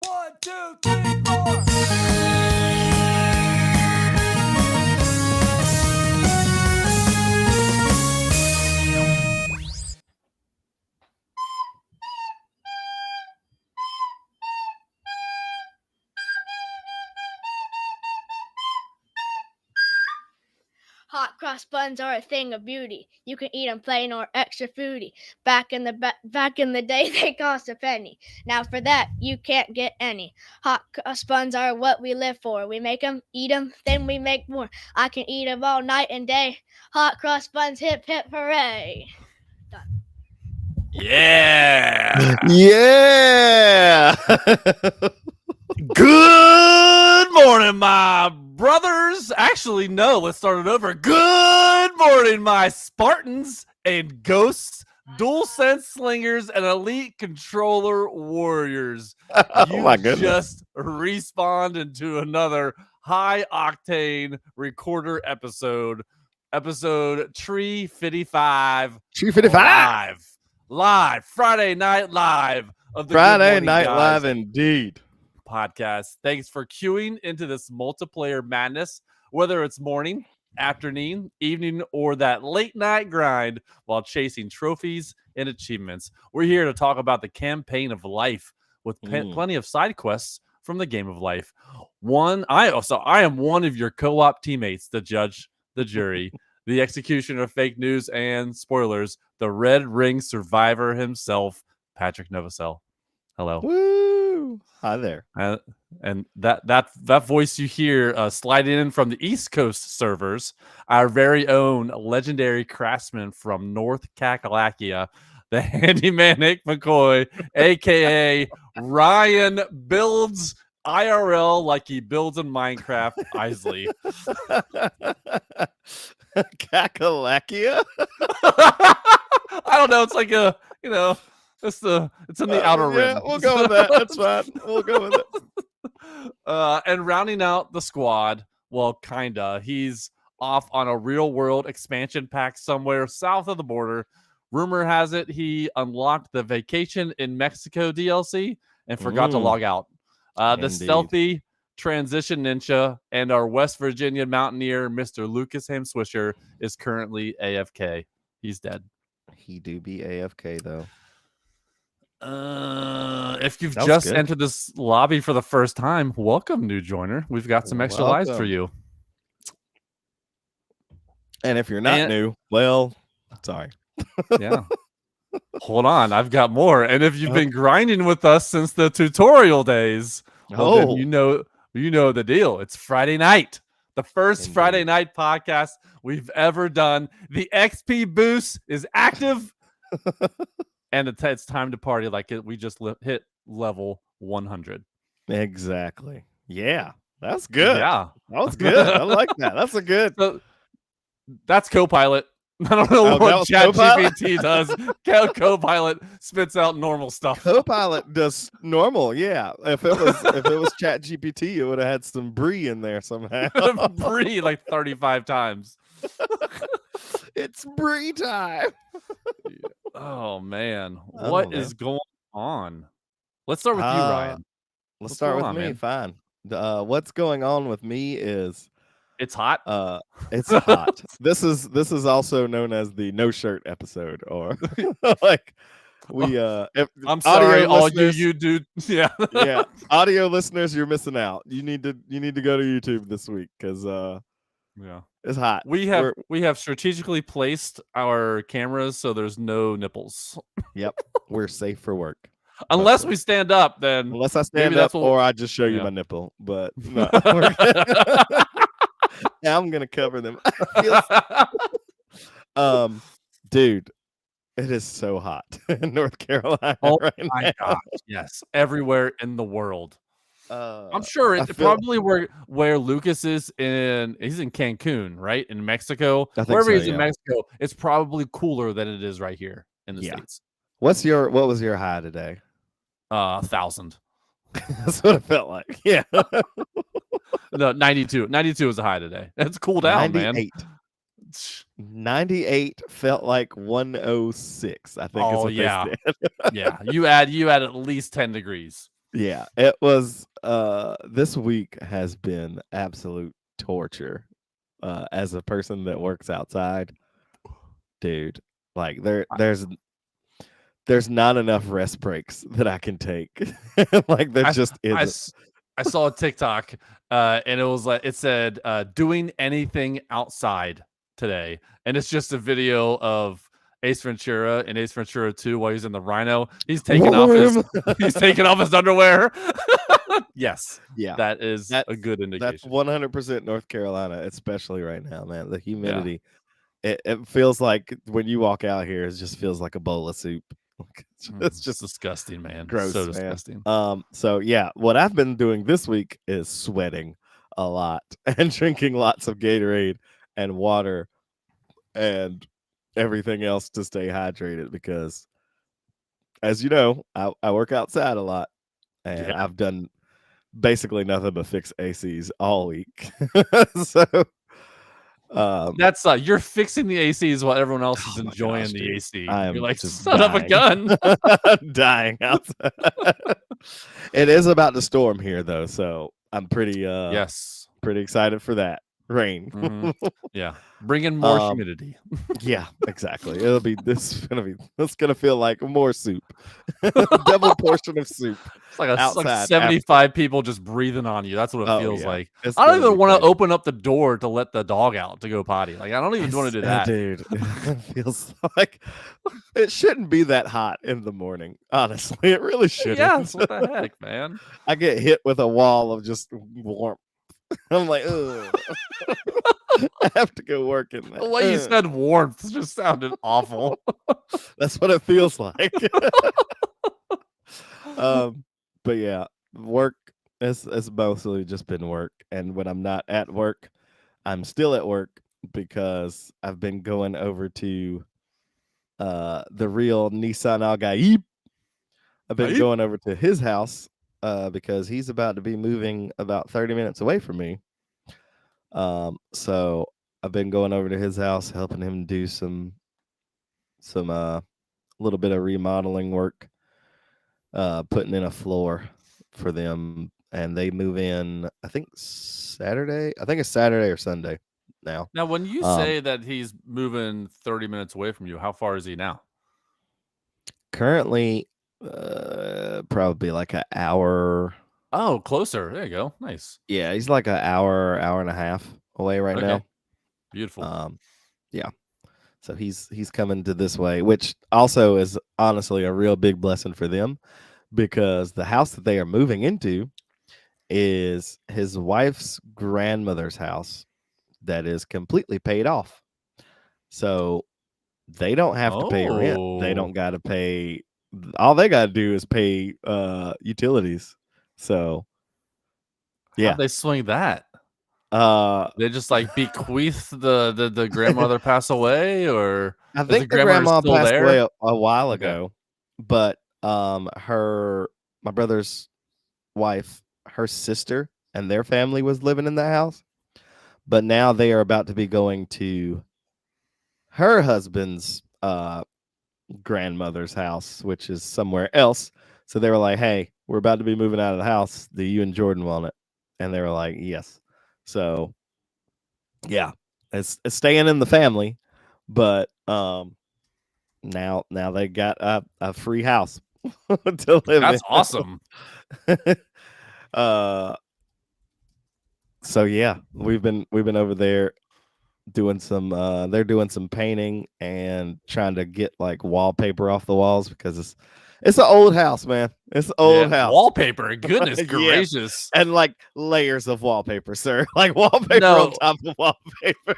1, 2, 3, 4. Hot cross buns are a thing of beauty. You can eat them plain or extra fruity. Back in the day, they cost a penny. Now for that, you can't get any. Hot cross buns are what we live for. We make them, eat them, then we make more. I can eat them all night and day. Hot cross buns, hip hip hooray! Yeah. Yeah. Good morning, my brothers. Actually, no, let's start it over. Good morning, my Spartans and ghosts, dual sense slingers, and elite controller warriors. Oh my goodness. Just respawned into another high octane recorder episode 355. 355. Live Friday Night Live of the Friday Good Morning Night Guys Live indeed. podcast. Thanks for queuing into this multiplayer madness, whether it's morning, afternoon, evening, or that late night grind while chasing trophies and achievements. We're here to talk about the campaign of life with plenty of side quests from the game of life. I am one of your co-op teammates, the judge, the jury, the executioner of fake news, and spoilers, the Red Ring survivor himself, Patrick Novosel. Hello. Woo! Hi there. And that voice you hear sliding in from the East Coast servers, our very own legendary craftsman from North Kakalaki, the handyman Nick McCoy, aka Ryan builds IRL like he builds in Minecraft, Isley. Kakalakia? I don't know. It's like it's in the outer rim. Yeah, we'll go with that. That's fine. We'll go with it. And rounding out the squad, well, kinda. He's off on a real world expansion pack somewhere south of the border. Rumor has it he unlocked the Vacation in Mexico DLC and forgot to log out. The stealthy transition ninja and our West Virginia mountaineer, Mr. Lucas Hamswisher, is currently AFK. He's dead. He do be AFK though. If you've just entered this lobby for the first time, welcome, new joiner. We've got some extra lives for you. And if you're not new, well, sorry. Yeah. Hold on, I've got more. And if you've been grinding with us since the tutorial days, then you know the deal. It's Friday night. The first Friday night podcast we've ever done. The XP boost is active. And it's time to party like we just hit level 100. Exactly. Yeah. That's good. Yeah. That was good. I like that. That's a good. So, that's Copilot. I don't know what ChatGPT does. Copilot spits out normal stuff. Copilot does normal, yeah. If it was ChatGPT, it would have had some brie in there somehow. Brie like 35 times. It's brie time. Oh man, what is going on? Let's start with you, Ryan. Let's start with me. Man? Fine. What's going on with me is it's hot. It's hot. This is also known as the no shirt episode, or like we. I'm sorry, all you do. Yeah, yeah. Audio listeners, you're missing out. You need to go to YouTube this week because yeah, it's hot. We have strategically placed our cameras so there's no nipples. Yep, we're safe for work. Unless we stand up, then unless I stand up, or I just show you my nipple. But no. Yeah, I'm gonna cover them. Dude, it is so hot in North Carolina. Oh right my now. gosh, yes, everywhere in the world. I'm sure it's probably where Lucas is he's in Cancun, right? In Mexico. Wherever he's in Mexico, it's probably cooler than it is right here in the States. What was your high today? 1,000. That's what it felt like. Yeah. No, 92. 92 was a high today. It's cool down, 98. Man. 98 felt like 106, I think. Oh, yeah. Yeah. You add at least 10 degrees. Yeah, it was. This week has been absolute torture. As a person that works outside, dude, like there's not enough rest breaks that I can take. Like there I, just I, isn't. s- I saw a TikTok, and it was like it said, "Doing anything outside today," and it's just a video of Ace Ventura and Ace Ventura 2 while he's in the Rhino. Warm. He's taking off his underwear. Yes, Yeah, that is that's a good that's indication. 100% North Carolina, especially right now, man. The Yeah. humidity. It feels like when you walk out here, it just feels like a bowl of soup. It's It's just disgusting, man. So gross, man. disgusting. So yeah, what I've been doing this week is sweating a lot and drinking lots of Gatorade and water and everything else to stay hydrated because, as you know, I work outside a lot and Yeah. I've done basically nothing but fix ACs all week. So That's you're fixing the ACs while everyone else is oh my enjoying gosh, the dude. AC. I You're am like, just son of a dying. gun. Dying outside. It is about to storm here though, so I'm Yes. pretty excited for that. Rain. Mhm. Yeah. Bring in more Um humidity. yeah, exactly. It's gonna feel like more soup. Double portion of soup It's like outside after. 75 people just breathing on you. That's what it Oh feels yeah. like. It's I don't gonna even be want to crazy. open up the door to let the dog out to go potty. Like I don't even want to do that. Dude, it feels like it shouldn't be that hot in the morning. Honestly, it really shouldn't. Yes, what the heck, man? I get hit with a wall of just warmth. I'm like, ugh. I have to go work in that. The way you said warmth just sounded awful. That's what it feels like. um, but yeah, work. It's mostly just been work, and when I'm not at work, I'm still at work because I've been going over to the real Nissan Algaib. I've been Right? going over to his house because he's about to be moving about 30 minutes away from me. So I've been going over to his house, helping him do some little bit of remodeling work, putting in a floor for them, and they move in. I think Saturday. I think it's Saturday or Sunday now. Now, when you Um, say that he's moving 30 minutes away from you, how far is he now? Currently, probably like an hour. Oh, closer. There you go. Nice. Yeah, he's like an hour and a half away right Okay. now. Beautiful. Yeah. So he's coming to this way, which also is honestly a real big blessing for them because the house that they are moving into is his wife's grandmother's house that is completely paid off. So they don't have to pay rent. They Oh. don't got to pay. All they got to do is pay utilities. So How'd yeah. they swing that? Uh They just like bequeath the grandmother pass away, or I is the think the grandmother grandma still passed away there? a while Okay. ago, but my brother's wife, her sister and their family was living in the house, but now they are about to be going to her husband's grandmother's house, which is somewhere else. So they were like, "Hey, we're about to be moving out of the house. Do you and Jordan want it?" And they were like, "Yes." So yeah, it's staying in the family, but now they got a free house to live That's in. awesome. uh so yeah, we've been over there doing some they're doing some painting and trying to get like wallpaper off the walls because it's an old house, man. It's an Yeah, old house. wallpaper. Goodness Yes. gracious. And like layers of wallpaper, sir. Like wallpaper on No, top of wallpaper.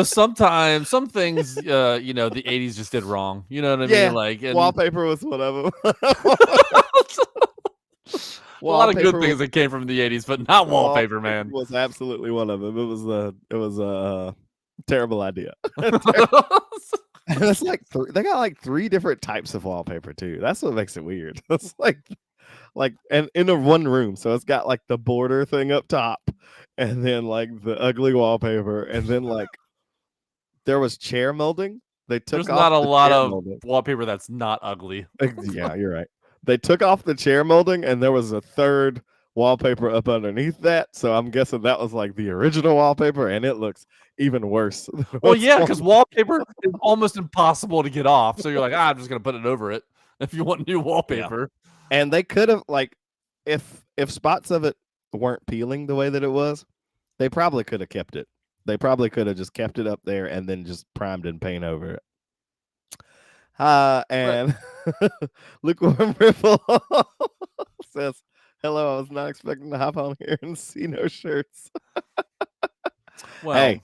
sometimes some things the 80s just did wrong. You know what I mean? Yeah. Like, and Wallpaper was one of them. a lot of good Wallpaper was things that came from the 80s, but not wallpaper, Wallpaper man. was absolutely one of them. It was a terrible idea. And it's like they got like three different types of wallpaper too. That's what makes it weird. It's like and in a one room. So it's got like the border thing up top and then like the ugly wallpaper and then like there was chair molding. They took There's off not a the lot chair of molding. wallpaper that's not ugly. Yeah, you're right. they took off the chair molding, and there was a third wallpaper up underneath that. So I'm guessing that was like the original wallpaper, and it looks even worse. Well, yeah, because wallpaper is almost impossible to get off. So you're like, I'm just gonna put it over it if you want new wallpaper. Yeah. And they could have if spots of it weren't peeling the way that it was, they probably could have kept it. They probably could have just kept it up there and then just primed and paint over it. And Lukewarm Ripple says, "Hello, I was not expecting to hop on here and see no shirts." Well, hey,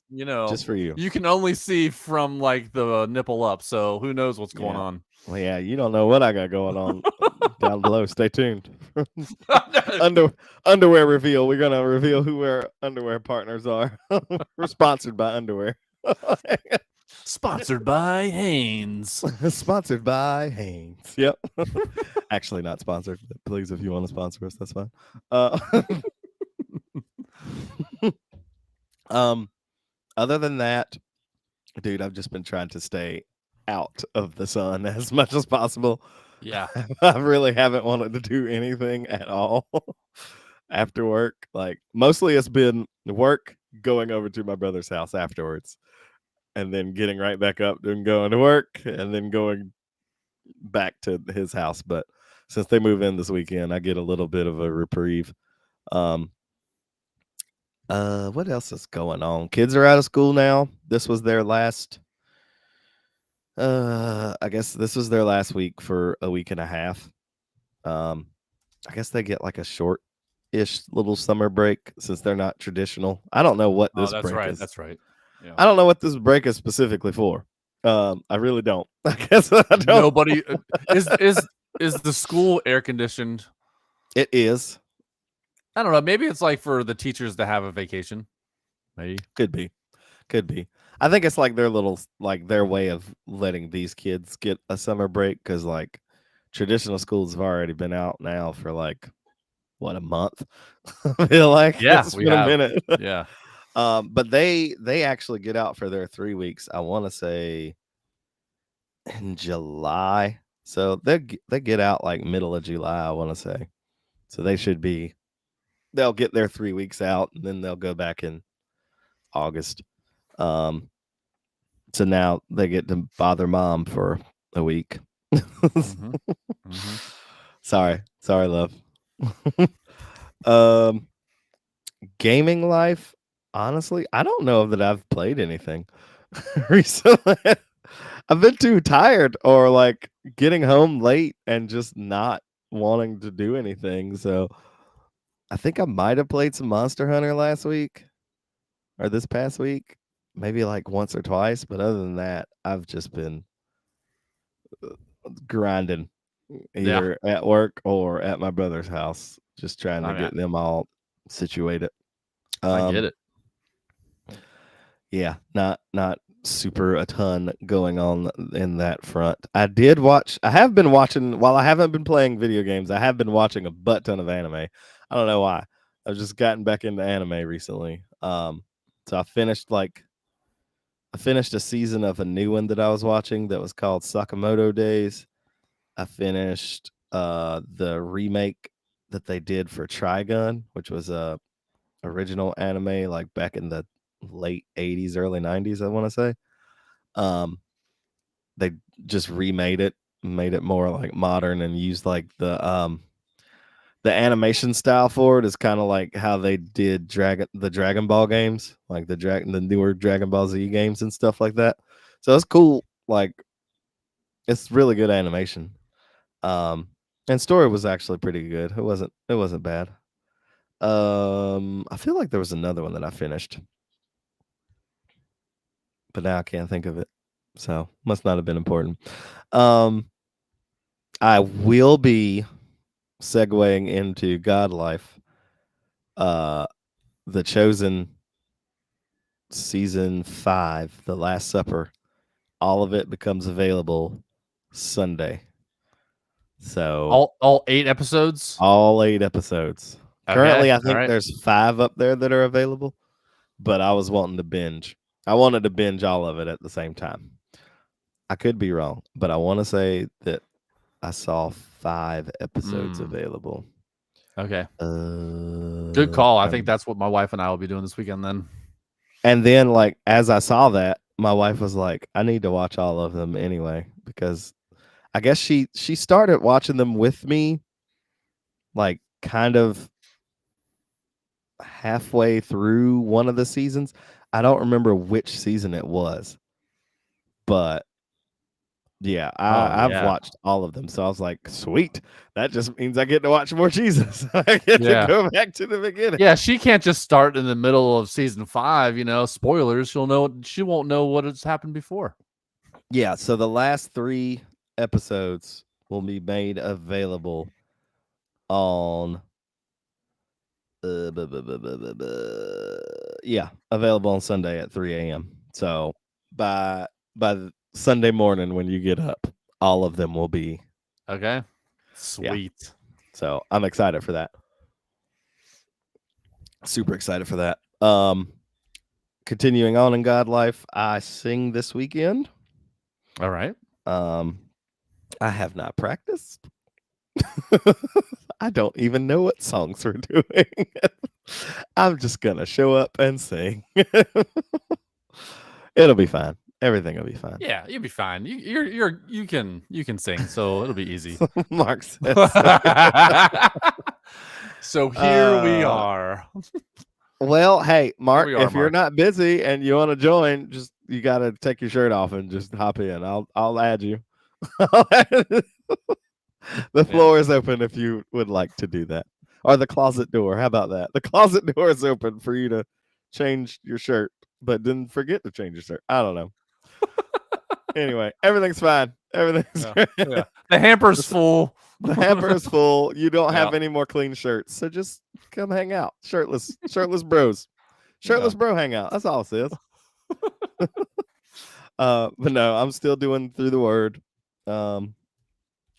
just for you. You can only see from like the nipple up, so who knows what's going on. Well, yeah, you don't know what I got going on down below. Stay tuned. Underwear reveal. We're gonna reveal who our underwear partners are. We're sponsored by underwear. Sponsored by Hanes. Sponsored by Hanes. Yep. Actually, not sponsored. But please, if you want to sponsor us, that's fine. Other than that, dude, I've just been trying to stay out of the sun as much as possible. Yeah. I really haven't wanted to do anything at all after work. Like, mostly it's been work, going over to my brother's house afterwards, and then getting right back up and going to work, and then going back to his house. But since they move in this weekend, I get a little bit of a reprieve. What else is going on? Kids are out of school now. This was their last I guess this was their last week for a week and a half. I guess they get like a short-ish little summer break since they're not traditional. I don't know what this break is. That's right. Yeah. I don't know what this break is specifically for. I really don't. I guess I don't. Nobody is the school air conditioned? It is. I don't know. Maybe it's like for the teachers to have a vacation. Maybe. Could be. I think it's like their way of letting these kids get a summer break, because like traditional schools have already been out now for like what, a month. I feel like it's been a minute. Yeah. But they actually get out for their 3 weeks. I want to say in July. So they get out like middle of July, I want to say. So they'll get their 3 weeks out, and then they'll go back in August. So now they get to bother mom for a week. Mm-hmm. Mm-hmm. Sorry, love. Gaming life. Honestly, I don't know that I've played anything recently. I've been too tired, or like getting home late and just not wanting to do anything. So I think I might have played some Monster Hunter last week or this past week, maybe like once or twice. But other than that, I've just been grinding either at work or at my brother's house, just trying to get them all situated. I get it. Yeah, not super a ton going on in that front. I have been watching, while I haven't been playing video games, I have been watching a butt ton of anime. I don't know why. I've just gotten back into anime recently. So I finished a season of a new one that I was watching that was called Sakamoto Days. I finished the remake that they did for Trigun, which was a original anime like back in the late 80s, early 90s, I want to say. They just remade it, made it more like modern, and used like the animation style for it is kind of like how they did the Dragon Ball games, like the newer Dragon Ball Z games and stuff like that. So it's cool. Like, it's really good animation. And story was actually pretty good. It wasn't bad. I feel like there was another one that I finished, but now I can't think of it. So must not have been important. I will be segueing into God Life. The Chosen season 5, The Last Supper. All of it becomes available Sunday. So all 8 episodes? All 8 episodes. Okay. Currently, I think there's 5 up there that are available, but I was wanting to binge. I wanted to binge all of it at the same time. I could be wrong, but I want to say that I saw 5 episodes Mm, available. okay. Good call. I think Um, that's what my wife and I will be doing this weekend then. and then, like, as I saw that, my wife was like, "I need to watch all of them anyway," because I guess she started watching them with me, like, kind of halfway through one of the seasons. I don't remember which season it was, but yeah, Oh, I've yeah. watched all of them. So I was like, sweet. That just means I get to watch more Jesus. I get to Yeah. go back to the beginning. Yeah, she can't just start in the middle of season 5, spoilers. She won't know what has happened before. Yeah, so the last 3 episodes will be made available on available on Sunday at 3 a.m. So by Sunday morning when you get up, all of them will be. Okay. Sweet. So I'm excited for that. Super excited for that. Continuing on in God life, I sing this weekend. All right. I have not practiced. I don't even know what songs we're doing. I'm just gonna show up and sing. It'll be fine. Everything will be fine. Yeah, you'll be fine. You can sing, so it'll be easy. Mark says so. So here we are. Well, hey, Mark, we are, if you're Mark. not busy and you want to join, just you got to take your shirt off and just hop in. I'll add you. The floor is open if you would like to do that. Or the closet door. How about that? The closet door is open for you to change your shirt, but didn't forget to change your shirt. I don't know. Anyway, everything's fine. Everything's Yeah. The hamper's full. The hamper is full. You don't have Yeah. any more clean shirts. So just come hang out. Shirtless bros. Shirtless bro hangout. That's all it says. But no, I'm still doing Through the Word.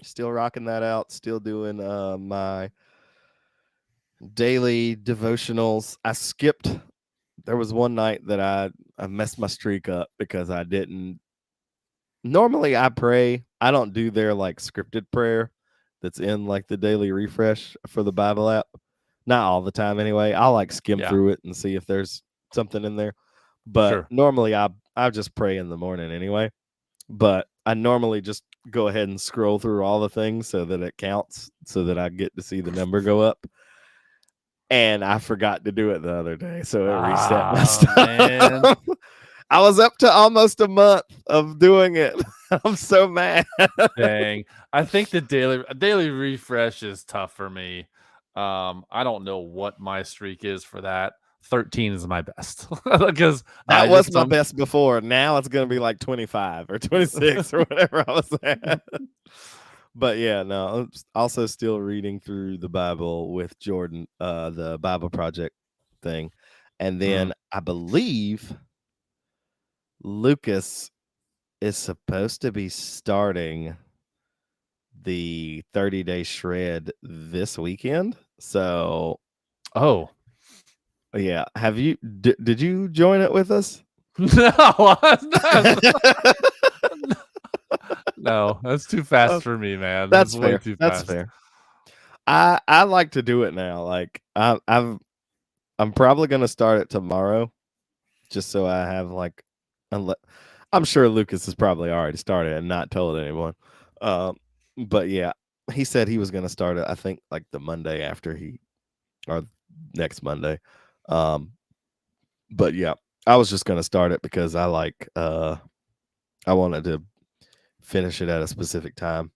Still rocking that out. Still doing my daily devotionals. I skipped. There was one night that I messed my streak up because I didn't. Normally I pray. I don't do their like scripted prayer that's in like the daily refresh for the Bible app. Not all the time anyway. I'll like skim through it and see if there's something in there. But normally I just pray in the morning anyway. But I normally just go ahead and scroll through all the things so that it counts, so that I get to see the number go up. And I forgot to do it the other day, so it reset my stuff. Man. I was up to almost a month of doing it. I'm so mad. Dang. I think the daily refresh is tough for me. I don't know what my streak is for that. 13 is my best because that was my best before. Now it's gonna be like 25 or 26 or whatever I was at. But yeah, no, I'm also still reading through the Bible with Jordan, the Bible Project thing. And then I believe Lucas is supposed to be starting the 30-day shred this weekend. So, yeah. Have you? Did you join it with us? No, no, that's too fast for me, man. That's way fair. too That's fast. fair. I like to do it now. Like I'm probably gonna start it tomorrow, just so I have like, I'm sure Lucas has probably already started and not told anyone. But yeah, he said he was gonna start it. I think like the Monday after or next Monday. But yeah, I was just gonna start it because I like I wanted to finish it at a specific time.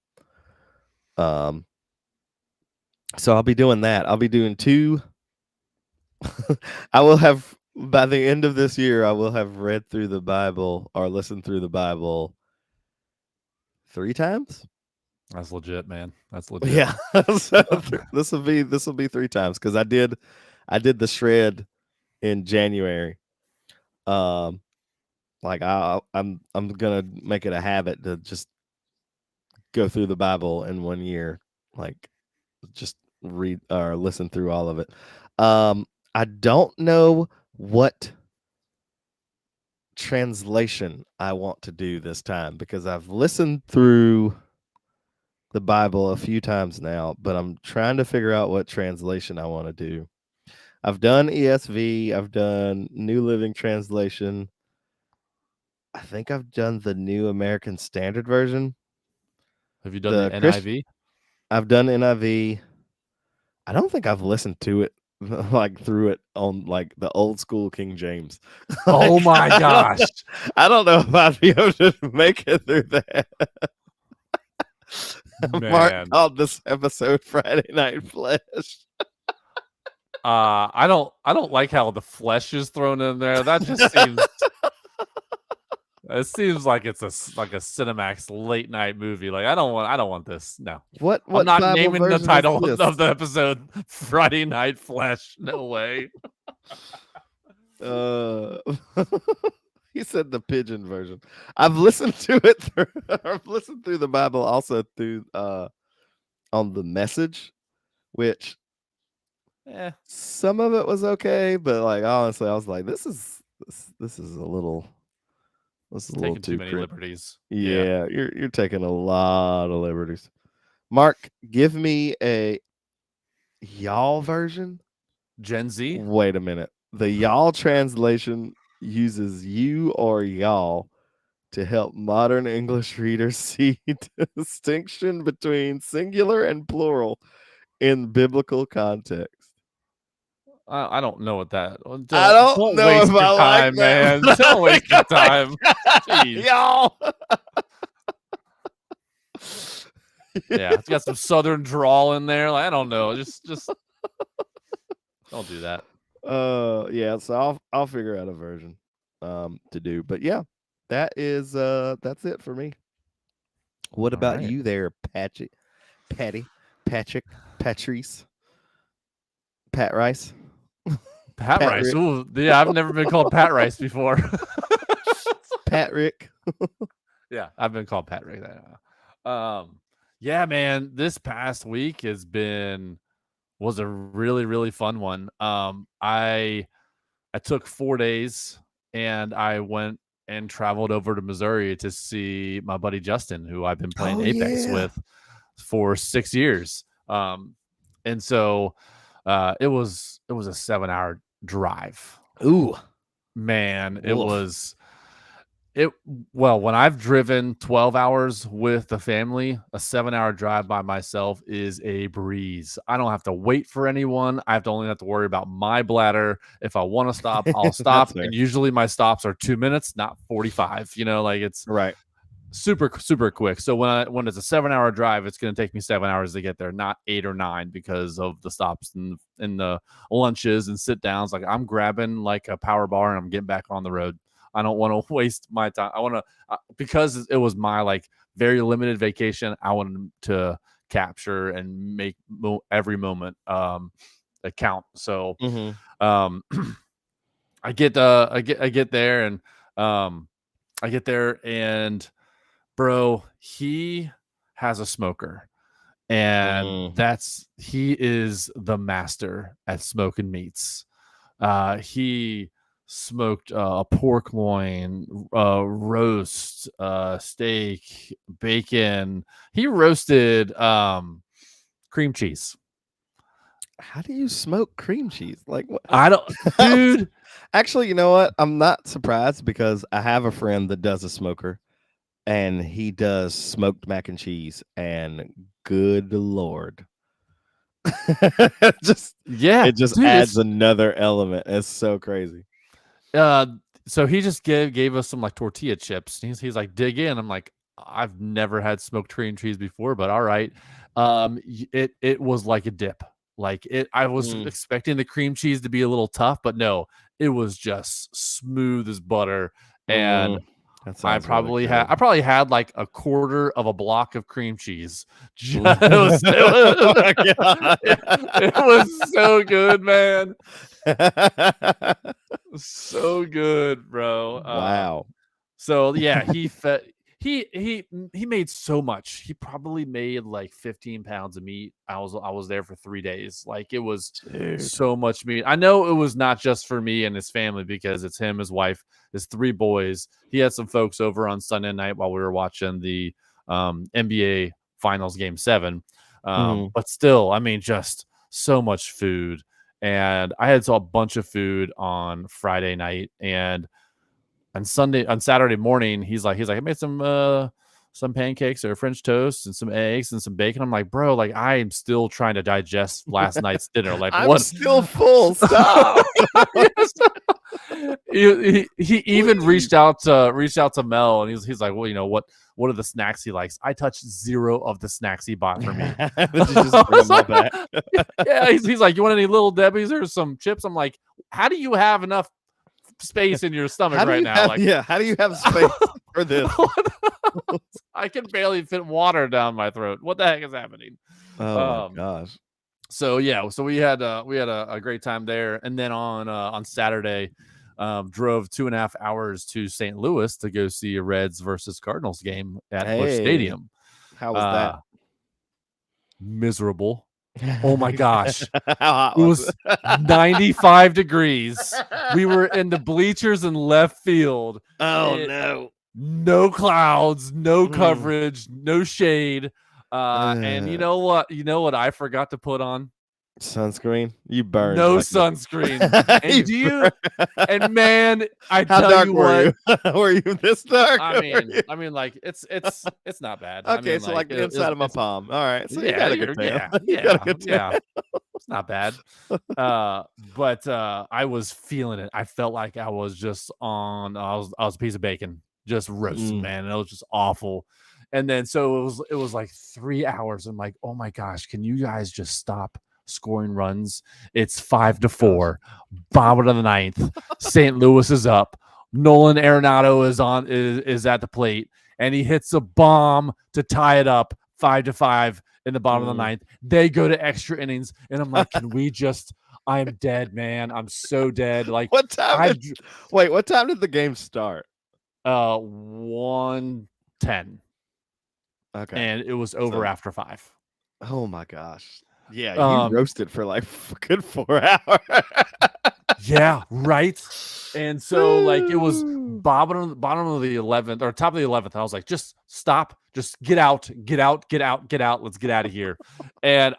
So I'll be doing that. I'll be doing 2. I will have, by the end of this year, I will have read through the Bible or listened through the Bible 3 times. That's legit, man. That's legit. Yeah. So this will be 3 times because I did the shred in January. Like I'm gonna make it a habit to just go through the Bible in 1 year, like just read or listen through all of it. I don't know what translation I want to do this time because I've listened through the Bible a few times now, but I'm trying to figure out what translation I want to do. I've done ESV, I've done New Living Translation. I think I've done the New American Standard Version. Have you done the NIV? I've done NIV. I don't think I've listened to it like through it on like the old school King James. Oh my gosh. I don't know if I'd be able to make it through that. Mark Man. called this episode Friday Night Flesh. I don't like how the flesh is thrown in there. That just seems it seems like it's a Cinemax late night movie. Like I don't want this. No. What I'm not Bible naming the version is title this? of the episode Friday Night Flesh. No way. He said the pigeon version. I've listened to it through I've listened through the Bible also through on the Message, which some of it was okay, but like honestly, I was like, this is a little Taking too too many liberties. Yeah, you're taking a lot of liberties. Mark, give me a y'all version. Gen Z. Wait a minute. The y'all translation uses you or y'all to help modern English readers see the distinction between singular and plural in biblical context. I don't know what that. Don't know waste if your I like time, that, man. but Don't waste your time. Jeez. Y'all. Yeah, it's got some southern drawl in there. Like, I don't know. Just don't do that. Yeah, so I'll figure out a version to do. But yeah, that's it for me. What All about right. you there, Patrick, Patrice, Pat Rice? Pat Rice. Ooh, yeah, I've never been called Pat Rice before. Pat Rick. Yeah, I've been called Pat Rick. Yeah, man, this past week was a really, really fun one. I took 4 days and I went and traveled over to Missouri to see my buddy Justin, who I've been playing Apex with for 6 years. And so it was a 7-hour drive. Ooh, man, when I've driven 12 hours with the family, a 7-hour drive by myself is a breeze. I don't have to wait for anyone. I only have to worry about my bladder. If I want to stop, I'll stop. And usually my stops are 2 minutes, not 45. Like it's right. Super, super quick. So when it's a 7-hour drive, it's going to take me 7 hours to get there, not 8 or 9 because of the stops and the lunches and sit downs. Like I'm grabbing like a power bar and I'm getting back on the road. I don't want to waste my time. I want to, because it was my like very limited vacation. I wanted to capture and make every moment count. So I get there and bro, he has a smoker, and he is the master at smoking meats. He smoked pork loin, roast, steak, bacon. He roasted cream cheese. How do you smoke cream cheese? Like what? I don't, dude. Actually, you know what? I'm not surprised because I have a friend that does a smoker, and he does smoked mac and cheese, and good Lord. It just adds another element. It's so crazy. So he just gave us some like tortilla chips. He's like, dig in. I'm like, I've never had smoked cream cheese before, but all right. It was like a dip. Like I was expecting the cream cheese to be a little tough, but no, it was just smooth as butter. And I probably had like a quarter of a block of cream cheese. It was so good, man. So good, bro. Wow. So yeah, he made so much. He probably made like 15 pounds of meat. I was there for 3 days. Like it was so much meat. I know it was not just for me and his family because it's him, his wife, his 3 boys. He had some folks over on Sunday night while we were watching the NBA finals game 7. Mhm. But still, I mean, just so much food. And I had a bunch of food on Friday night, and on Saturday morning, he's like, I made some pancakes or French toast and some eggs and some bacon. I'm like, bro, like I am still trying to digest last night's dinner. Like, I'm what? still full. Stop. Yes. He even reached out to Mel, and he's like, well, you know what are the snacks he likes? I touched 0 of the snacks he bought for me. Did you just bring them all back? Yeah, he's like, you want any Little Debbie's or some chips? I'm like, how do you have enough space in your stomach right now? How do you have space for this? I can barely fit water down my throat. What the heck is happening? Oh my gosh. So yeah, so we had a great time there, and then on Saturday, drove 2.5 hours to St. Louis to go see a Reds versus Cardinals game at Busch Stadium. How was that? Miserable. Oh my gosh. How hot It was 95 degrees. We were in the bleachers in left field. Oh no. No clouds, no coverage, no shade. And you know what I forgot to put on? Sunscreen. You burned. No sunscreen. And man, I How tell dark you were what. you? Were you this dark? I mean, like it's not bad. Okay, I mean, so like the inside of my palm. All right, so you got a good tan. Yeah. It's not bad. But I was feeling it. I felt like I was just on. I was a piece of bacon, just roasting, man. And it was just awful. And then so it was like 3 hours. I'm like, oh my gosh, can you guys just stop scoring runs? It's 5-4, bottom of the ninth. St. Louis is up. Nolan Arenado is at the plate, and he hits a bomb to tie it up 5-5 in the bottom of the ninth. They go to extra innings, and I'm like, can we just? I am dead, man. I'm so dead. Like, what time? What time did the game start? 1:10. Okay, and it was over after 5. Oh my gosh. Yeah, you roasted for like a good 4 hours. Yeah, right. And so like it was bottom of the 11th or top of the 11th. I was like, just stop, just get out. Let's get out of here. And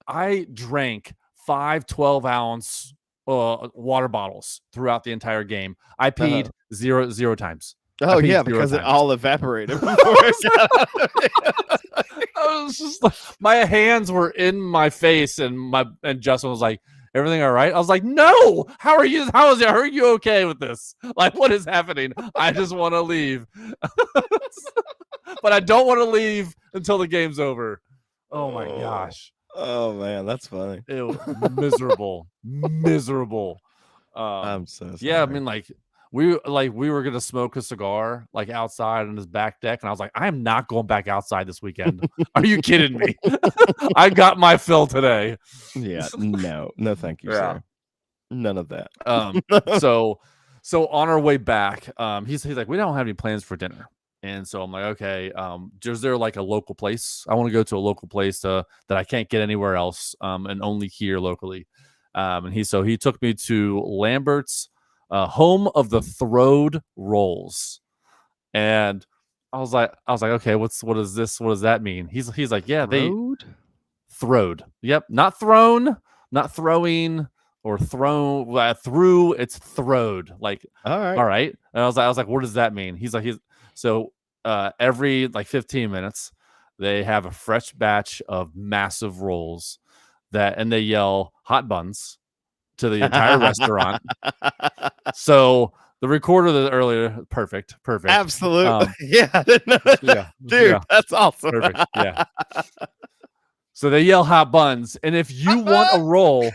I drank 5 12-ounce water bottles throughout the entire game. I peed zero times. Oh yeah, because it all evaporated. I was just like, my hands were in my face, and Justin was like, everything all right? I was like, no. How are you? Are you okay with this? Like, what is happening? I just want to leave. But I don't want to leave until the game's over. Oh my gosh. Oh man, that's funny. It was miserable. I'm so sorry. Yeah, I mean, like we were gonna smoke a cigar like outside on his back deck, and I was like, I am not going back outside this weekend. Are you kidding me? I got my fill today. Yeah, no, thank you, sir. None of that. So on our way back, he's like, we don't have any plans for dinner. And so I'm like, okay, is there like a local place? I want to go to a local place that I can't get anywhere else, and only here locally. And he took me to Lambert's, home of the Throwed Rolls. And I was like, okay, what is this? What does that mean? He's like, yeah, throwed. Yep, not thrown, not throwing or thrown through. It's throwed. Like, all right. And I was like, what does that mean? He's like, every like 15 minutes, they have a fresh batch of massive rolls and they yell hot buns to the entire restaurant. So the recorder earlier, perfect. Absolutely. Yeah. Dude, that's awesome. Perfect. Yeah. So they yell hot buns. And if you want a roll,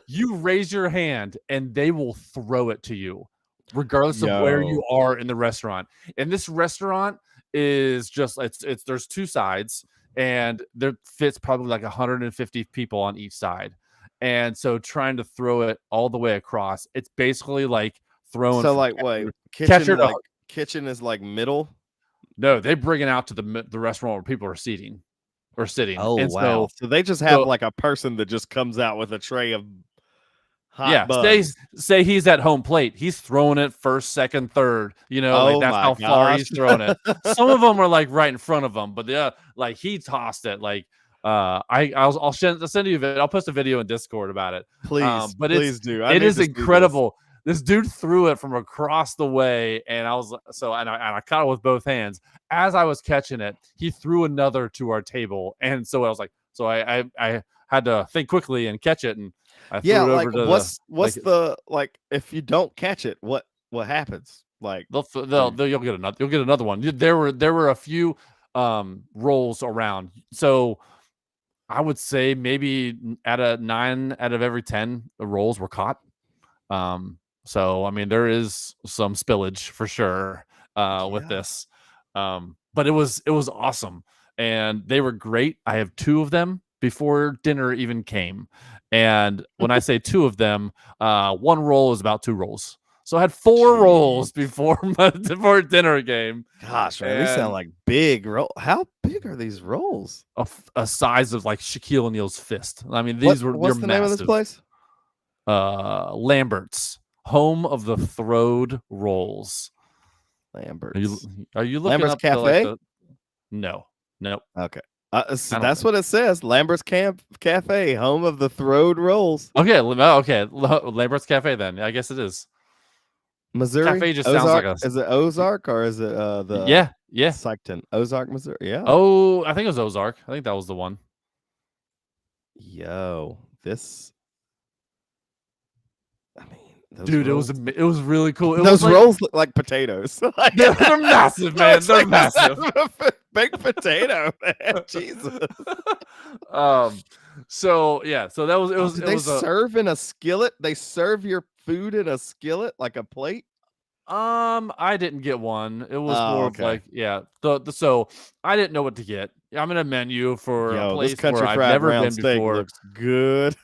you raise your hand and they will throw it to you, regardless of where you are in the restaurant. And this restaurant is just, there's 2 sides, and there fits probably like 150 people on each side. And so trying to throw it all the way across, it's basically like throwing. So like, wait, kitchen is like middle? No, they bring it out to the restaurant where people are sitting. Oh, and wow. So they just have like a person that just comes out with a tray of Hot say buns. say he's at home plate. He's throwing it first, second, third. Like Oh that's my how far gosh. he's throwing it. Some of them are like right in front of him, but like he tossed it. Like I'll send you a video. I'll post a video in Discord about it. Please, But please do. I it need is to see this. incredible. This dude threw it from across the way, and I caught it with both hands. As I was catching it, he threw another to our table, and so I was like, I had to think quickly and catch it, and I threw it like over to what's the like if you don't catch it, what happens? Like you'll get another one. There were a few rolls around, so I would say maybe at a 9 out of every 10 rolls were caught. So I mean there is some spillage for sure with this. But it was awesome, and they were great. I have 2 of them before dinner even came. And when I say 2 of them, one roll is about 2 rolls. So I had 4 rolls before dinner came. Gosh, man, these sound like big roll. How big are these rolls? A size of like Shaquille O'Neal's fist. I mean, these what's the name of this place? Lambert's, home of the throwed rolls. Lambert's. Are you looking Lambert's up Cafe? No. Nope. Okay. So that's what it says. Lambert's Cafe, home of the throwed rolls. Okay. Lambert's Cafe then. I guess it is. Missouri. Cafe just Ozark? sounds like Is it Ozark or is it the yeah Cycton? Ozark, Missouri. Yeah. Oh, I think it was Ozark. I think that was the one. Yo, this. I mean, dude, rolls, it was really cool. Those rolls look like potatoes. They're massive, man. They're massive. Baked potato, man. Jesus. So that was it was. Did they serve in a skillet? They serve your food in a skillet, like a plate. I didn't get one. It was more of like, so I didn't know what to get. I'm in a menu for a place where I've never been before. Looks good.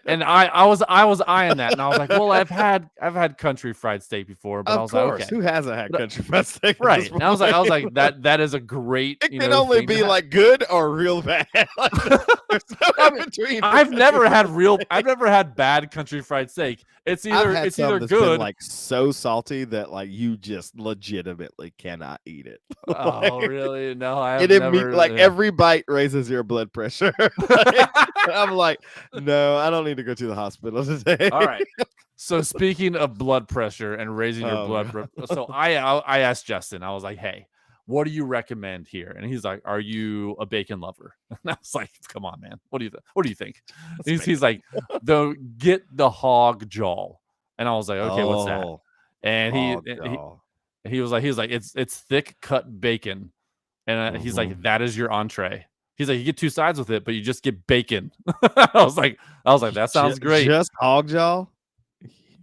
and I was eyeing that, and I was like, well, I've had country fried steak before, but I was like, okay, who hasn't had country fried steak? Right. And I was like, that is a great. It can only be like good or real bad. There's no in between. I've never had bad country fried steak. It's either good, like so salty that like you just legitimately cannot eat it. Oh, really? No, I every bite raises your blood pressure. I'm like, no, I don't need to go to the hospital today. All right. So speaking of blood pressure and raising your blood pressure, so I asked Justin, I was like, hey, what do you recommend here? And he's like, are you a bacon lover? And I was like, come on, man. What do you think? He's like, get the hog jaw. And I was like, okay, what's that? And he was like, it's thick cut bacon. And he's like, that is your entree. He's like, you get 2 sides with it, but you just get bacon. I was like, that sounds great. Just hog jaw?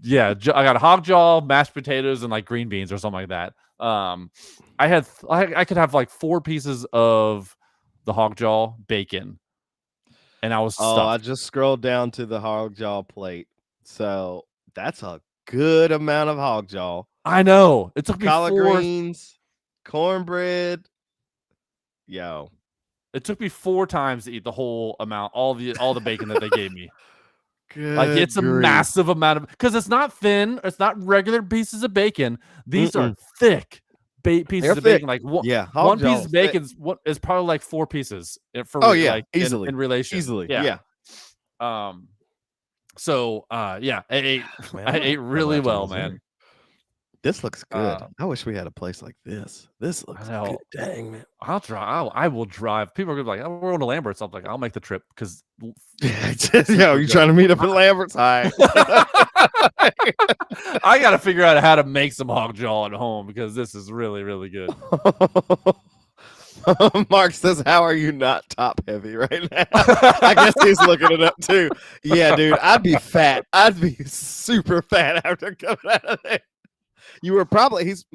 Yeah, I got a hog jaw, mashed potatoes, and like green beans or something like that. I could have like 4 pieces of the hog jaw bacon, and I was stuffed. I just scrolled down to the hog jaw plate, so that's a good amount of hog jaw. I know. It took me collard greens, cornbread. Yo, it took me 4 times to eat the whole amount, all the bacon that they gave me. Good like it's grief. A massive amount of, because it's not thin, it's not regular pieces of bacon. These are thick pieces of bacon. Like one piece of bacon is probably like 4 pieces for easily in relation. Easily. So I ate really well, man. This looks good. I wish we had a place like this. This looks good. Dang, man. I will drive. People are gonna be like, we're going to Lambert's. I'm like, I'll make the trip because you trying to meet up at Lambert's? Hi. I got to figure out how to make some hog jaw at home because this is really, really good. Mark says, how are you not top heavy right now? I guess he's looking it up too. Yeah, dude, I'd be fat. I'd be super fat after coming out of there. You were probably he's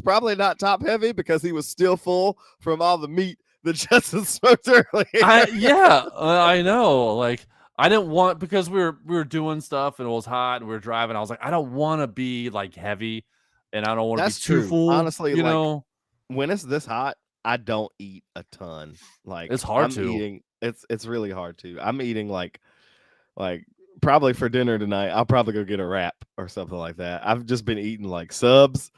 probably not top heavy because he was still full from all the meat that Justin smoked earlier. I know. Like I didn't want, because we were doing stuff and it was hot and we were driving. I was like, I don't want to be like heavy, and I don't want to be too full. Honestly, you know, when it's this hot, I don't eat a ton. Like it's hard to. It's really hard to. I'm eating like probably for dinner tonight, I'll probably go get a wrap or something like that. I've just been eating like subs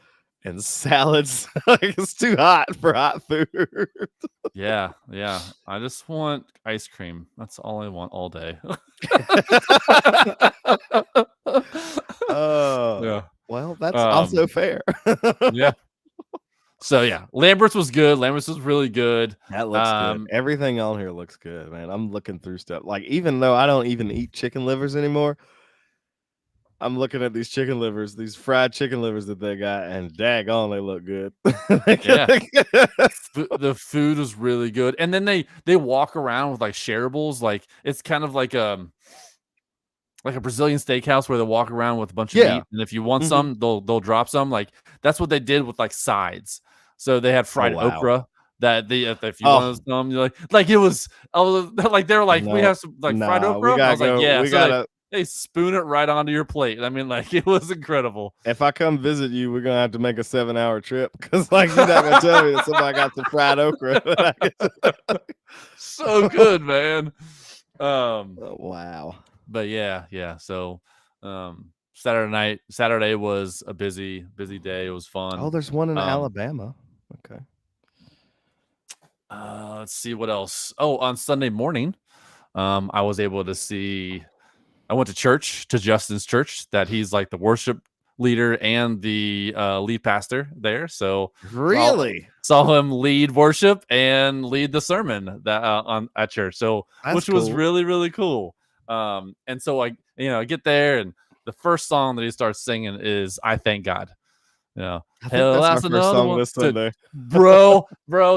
and salads. Like, it's too hot for hot food. Yeah. I just want ice cream. That's all I want all day. Yeah. Well, that's also fair. Yeah. So yeah, Lambert's was good. Lambert's was really good. That looks good. Everything on here looks good, man. I'm looking through stuff. Like, even though I don't even eat chicken livers anymore, I'm looking at these chicken livers, these fried chicken livers that they got, and daggone, they look good. Yeah. The food was really good. And then they walk around with like shareables. Like, it's kind of like a Brazilian steakhouse where they walk around with a bunch of meat, and if you want some, they'll drop some. Like, that's what they did with like sides. So they had fried okra that if you wanted some, you're like it was. I was like, they were like, we have some like fried okra. I was like, yeah, so they spoon it right onto your plate. I mean, like, it was incredible. If I come visit you, we're gonna have to make a 7-hour trip because, like, you're not gonna tell me that somebody got some fried okra. So good, man. Wow. But yeah. So, Saturday was a busy day. It was fun. Oh, there's one in Alabama. Okay. Let's see what else. Oh, on Sunday morning, I was able to see. I went to church, to Justin's church, that he's like the worship leader and the lead pastor there. So really saw him lead worship and lead the sermon that at church. So which was really, really cool. And so I get there, and the first song that he starts singing is "I Thank God." I think that's our first song this Sunday. bro.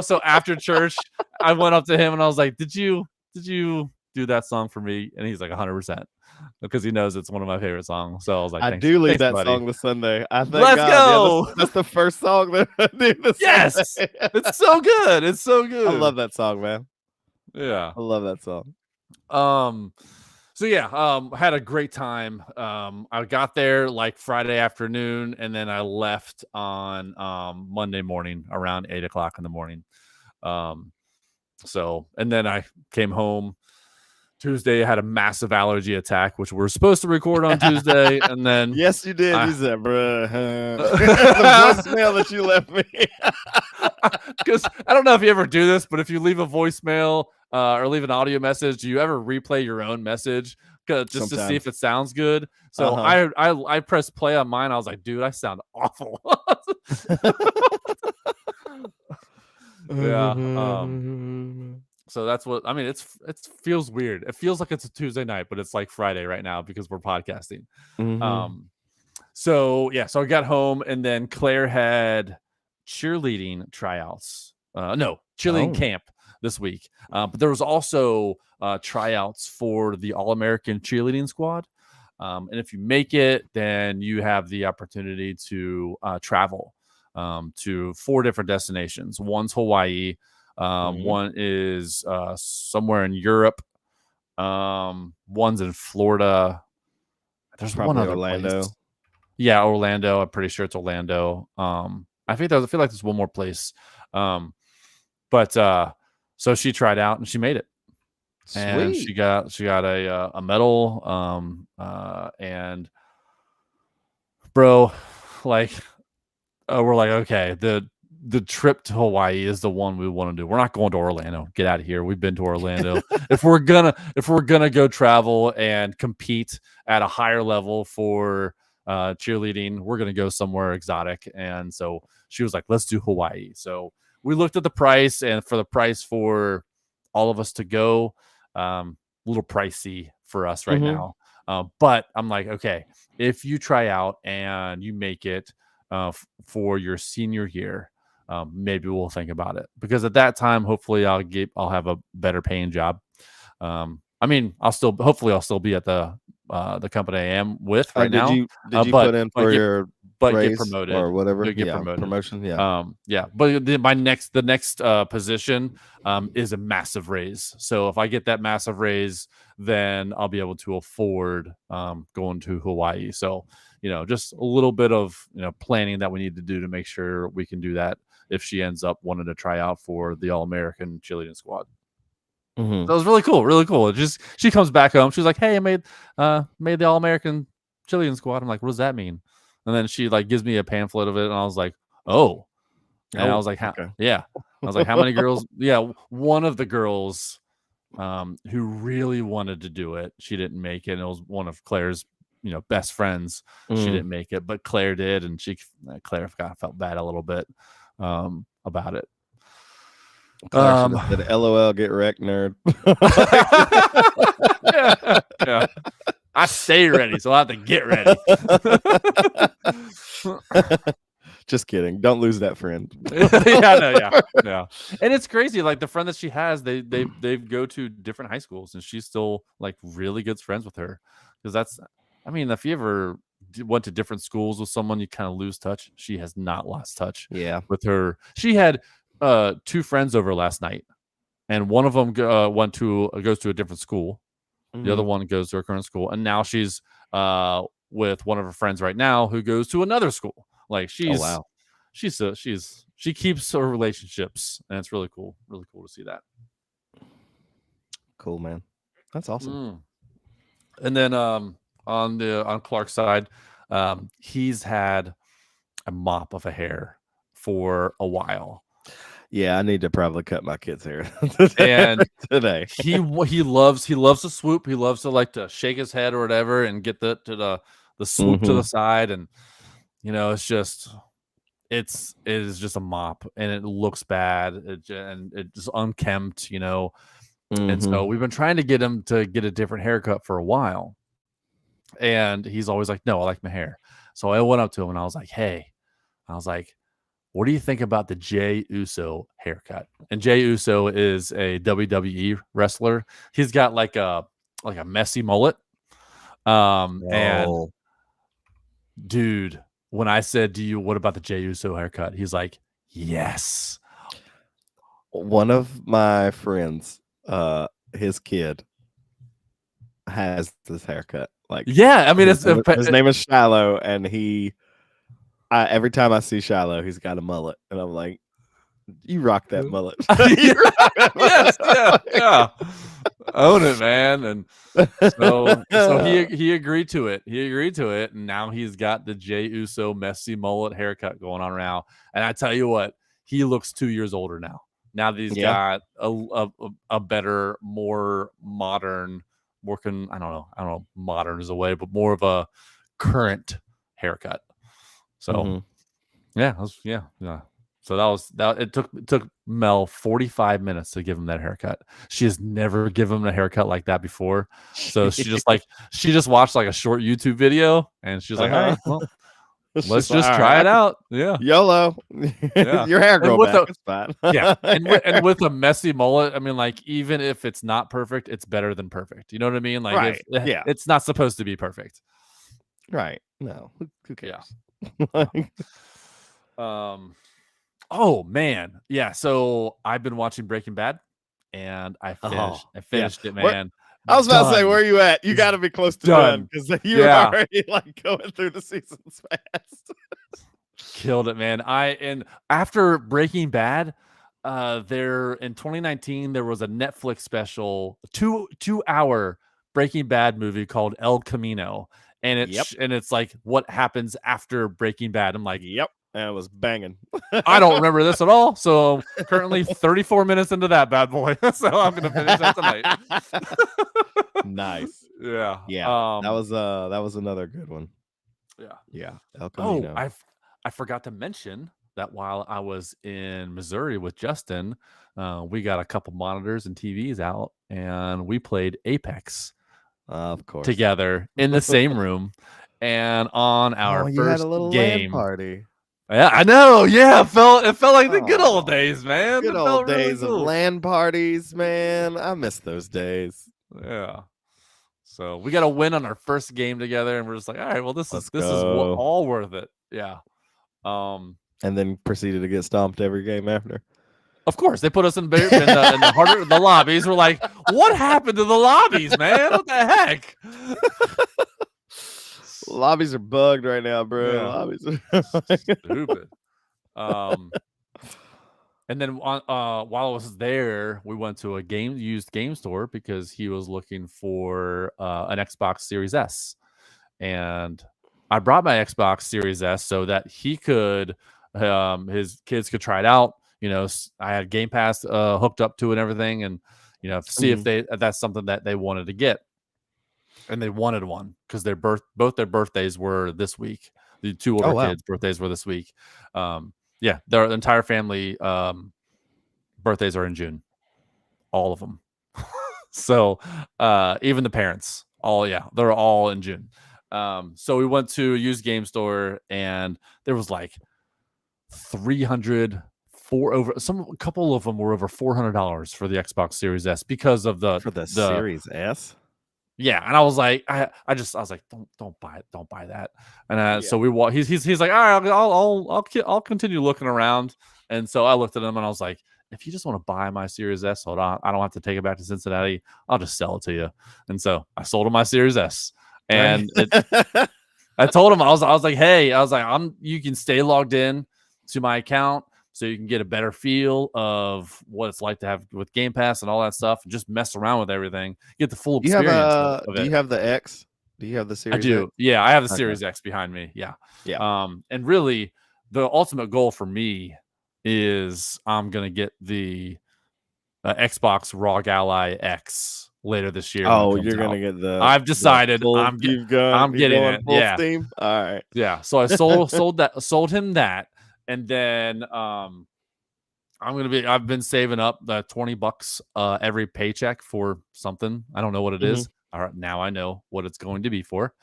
So after church, I went up to him and I was like, "Did you do that song for me?" And he's like, 100%, because he knows it's one of my favorite songs. So I was like, I do lead that buddy. song this Sunday. I think Let's go. Yeah, that's the first song that I do this Yes, Sunday. it's so good. It's so good. I love that song, man. Yeah, I love that song. So yeah, had a great time. I got there like Friday afternoon, and then I left on Monday morning around 8:00 in the morning. So, and then I came home Tuesday. I had a massive allergy attack, which we're supposed to record on Tuesday, and then yes, you did. You said, "Bruh," the voicemail that you left me. Because I don't know if you ever do this, but if you leave a voicemail or leave an audio message, do you ever replay your own message just Sometimes. to see if it sounds good? So I pressed play on mine. I was like, dude, I sound awful. Yeah. So that's what I mean. It feels weird. It feels like it's a Tuesday night, but it's like Friday right now because we're podcasting. So yeah, so I got home, and then Claire had cheerleading tryouts. Cheerleading camp this week. But there was also tryouts for the All-American cheerleading squad. And if you make it, then you have the opportunity to travel to 4 different destinations. One's Hawaii. One is somewhere in Europe. One's in Florida. There's probably one other Orlando. place. Yeah, Orlando. I'm pretty sure it's Orlando. I feel like there's one more place. But so she tried out and she made it. Sweet. And she got a medal. And bro, like, we're like, okay, the trip to Hawaii is the one we want to do. We're not going to Orlando. Get out of here. We've been to Orlando. if we're gonna go travel and compete at a higher level for cheerleading, we're gonna go somewhere exotic. And so she was like, let's do Hawaii. So we looked at the price, and for the price for all of us to go, a little pricey for us right now. But I'm like, okay, if you try out and you make it for your senior year, maybe we'll think about it, because at that time, hopefully I'll have a better paying job. I mean, I'll still be at the company I am with right now. Did you put in for your get promoted or whatever? Get promoted. Promotion. Yeah. But the next position is a massive raise. So if I get that massive raise, then I'll be able to afford going to Hawaii. So, just a little bit of planning that we need to do to make sure we can do that if she ends up wanting to try out for the All-American cheerleading squad. Mhm. So it was really cool, really cool. It just she comes back home. She's like, "Hey, I made the All American Chilean squad." I'm like, "What does that mean?" And then she like gives me a pamphlet of it, and I was like, "Oh." And I Oh, was like, "How?" okay. Yeah, I was like, "How many girls?" Yeah, one of the girls who really wanted to do it, she didn't make it. And it was one of Claire's, best friends. She Mm. didn't make it, but Claire did, and Claire felt bad a little bit about it. Claire should have said, "LOL, get wrecked, nerd." yeah, yeah. I stay ready, so I have to get ready. Just kidding. Don't lose that friend. Yeah. And it's crazy. Like the friend that she has, they go to different high schools, and she's still like really good friends with her. Because if you ever went to different schools with someone, you kind of lose touch. She has not lost touch. Yeah. With her, she had 2 friends over last night, and one of them goes to a different school. The other one goes to her current school, and now she's with one of her friends right now who goes to another school. Like Oh wow. she keeps her relationships, and it's really cool to see that. Cool, man. That's awesome. And then on Clark's side, he's had a mop of a hair for a while. Yeah, I need to probably cut my kid's hair And today. he loves to swoop. He loves to like to shake his head or whatever and get the swoop to the side, and it's just it is just a mop, and it looks bad. And it's just unkempt, And so we've been trying to get him to get a different haircut for a while, and he's always like, "No, I like my hair." So I went up to him and I was like, "Hey," I was like, "What do you think about the Jey Uso haircut?" And Jey Uso is a WWE wrestler. He's got like a messy mullet. And dude, when I said, what about the Jey Uso haircut? He's like, "Yes." One of my friends, his kid has this haircut. Like, yeah, I mean, his name is Shiloh, and every time I see Shiloh, he's got a mullet, and I'm like, "You rock that mullet." Yes, yeah. Own it, man. And so he agreed to it. And now he's got the Jey Uso messy mullet haircut going on now. And I tell you what, he looks 2 years older now. Now that he's got a better, more modern, I don't know, modern is a way, but more of a current haircut. So yeah. So it took Mel 45 minutes to give him that haircut. She has never given him a haircut like that before. So she just watched like a short YouTube video, and she's like, "All right, well, let's just try it out." Yeah. YOLO. Yeah. Your hair grow back. It's fine. Yeah. And with a messy mullet, I mean, like, even if it's not perfect, it's better than perfect. You know what I mean? Like, right. It's not supposed to be perfect. Right. No. Who cares? Yeah. Oh man, yeah. So I've been watching Breaking Bad, and I finished it, man. I was about to say, where are you at? You got to be close to done because you're already like going through the seasons fast. Killed it, man. And after Breaking Bad, there in 2019 there was a Netflix special, 2-hour Breaking Bad movie called El Camino, and it's like what happens after Breaking Bad. I'm like, yep. And it was banging. I don't remember this at all. So currently 34 minutes into that bad boy. So I'm gonna finish that tonight. Nice. Yeah. Yeah. That was another good one. Yeah. Yeah. El Camino. I forgot to mention that while I was in Missouri with Justin, we got a couple monitors and TVs out, and we played Apex of course together in the same room. And on our you first had a little game LAN party. Yeah, I know. Yeah, it felt like the good old days, man. Good old days of LAN parties, man. I miss those days. Yeah. So we got a win on our first game together, and we're just like, all right, well, this is all worth it. Yeah. And then proceeded to get stomped every game after. Of course, they put us in the lobbies. We're like, what happened to the lobbies, man? What the heck? Lobbies are bugged right now, bro. Yeah. Lobbies are stupid. And then while I was there, we went to a used game store because he was looking for an Xbox Series S, and I brought my Xbox Series S so that he could, his kids could try it out. I had Game Pass hooked up to it and everything, and see if that's something that they wanted to get, and they wanted one because both their birthdays were this week. The two older kids' birthdays were this week. Yeah, their entire family birthdays are in June, all of them. So even the parents, they're all in June. So we went to a used game store, and there was like 300 a couple of them were over $400 for the Xbox Series S because of the Series S. Yeah, and I was like, I was like, don't buy it, don't buy that. And so we walk. He's like, all right, I'll continue looking around. And so I looked at him and I was like, if you just want to buy my Series S, hold on, I don't have to take it back to Cincinnati. I'll just sell it to you. And so I sold him my Series S, and I told him I was like, hey, you can stay logged in to my account, so you can get a better feel of what it's like to have with Game Pass and all that stuff, and just mess around with everything. Get the full experience of it. Do you have the X? Do you have the Series I do. X? Yeah, I have the Series X behind me. Yeah. And really, the ultimate goal for me is I'm going to get the Xbox ROG Ally X later this year. Oh, you're going to get the... I've decided I'm getting it. Yeah. Steam? All right. Yeah. So I sold him that. And then I've been saving up the $20 every paycheck for something. I don't know what it is. All right, now I know what it's going to be for.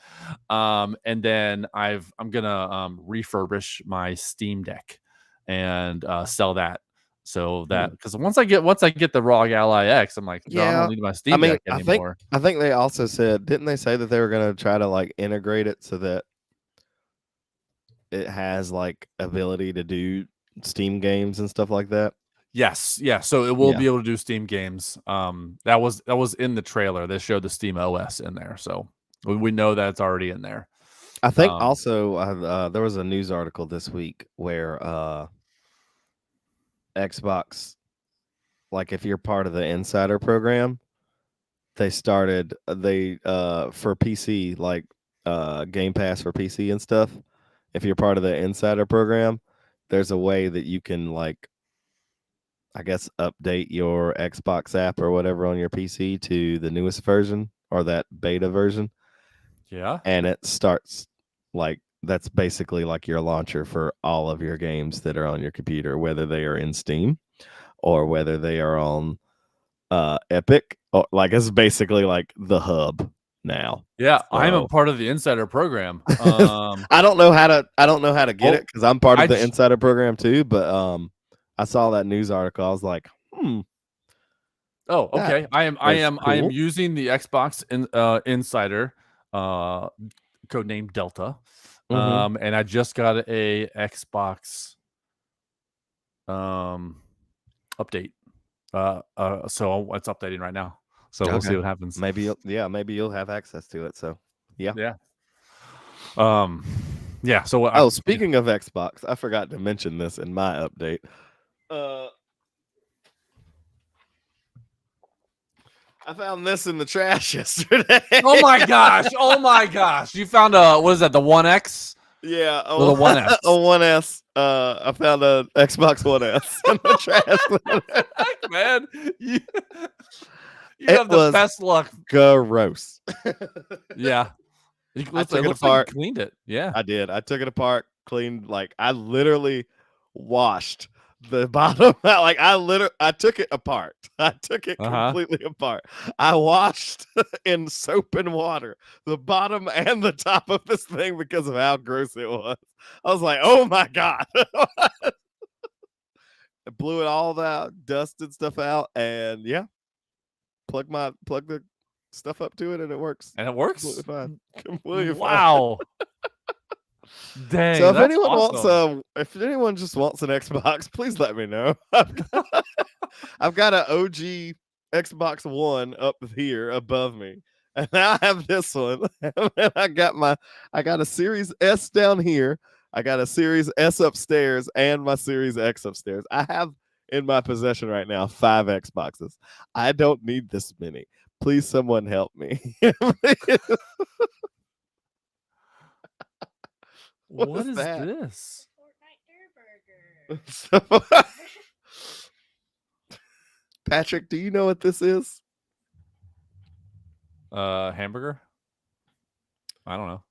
And then I'm gonna refurbish my Steam Deck and sell that. So that, because once I get the ROG Ally X, I'm like, no, I don't need my Steam Deck anymore. I think they also said, didn't they say that they were gonna try to like integrate it so that it has like ability to do Steam games and stuff like that? Yes, yeah. So it will be able to do Steam games. That was in the trailer. They showed the Steam OS in there, so we know that it's already in there. I think also there was a news article this week where Xbox, like if you're part of the Insider program, they started for PC, like Game Pass for PC and stuff. If you're part of the Insider program, there's a way that you can, like, I guess, update your Xbox app or whatever on your PC to the newest version or that beta version. Yeah. And it starts, like, that's basically like your launcher for all of your games that are on your computer, whether they are in Steam or whether they are on Epic. Or, like, it's basically like the hub now. Yeah, so, I'm a part of the Insider program. I don't know how to get it because I'm part of the Insider program too. But I saw that news article. I was like, Oh, okay. I am using the Xbox Insider codename Delta. And I just got a Xbox update. So it's updating right now. So we'll see what happens. Maybe you'll have access to it. So yeah. Yeah. So speaking of Xbox, I forgot to mention this in my update. I found this in the trash yesterday. Oh my gosh! You found what is that? The One X? Yeah, the One S. A One S. I found a Xbox One S in the trash. Man, you have the best luck. Gross. Yeah. I took it apart. Like cleaned it. Yeah, I did. I took it apart, cleaned. Like, I literally washed the bottom. Like, I took it apart. I took it completely apart. I washed in soap and water the bottom and the top of this thing because of how gross it was. I was like, oh my God. I blew it all out, dusted stuff out, and yeah, plug the stuff up to it, and it works. And it works? Completely fine. Completely wow. Fine. Dang. So if anyone just wants an Xbox, please let me know. I've got an OG Xbox One up here above me, and now I have this one. I got a Series S down here. I got a Series S upstairs and my Series X upstairs. I have in my possession right now 5 Xboxes. I don't need this many. Please, someone help me. What is that? this? Fortnite Durburger. So, Patrick, do you know what this is? Hamburger? I don't know.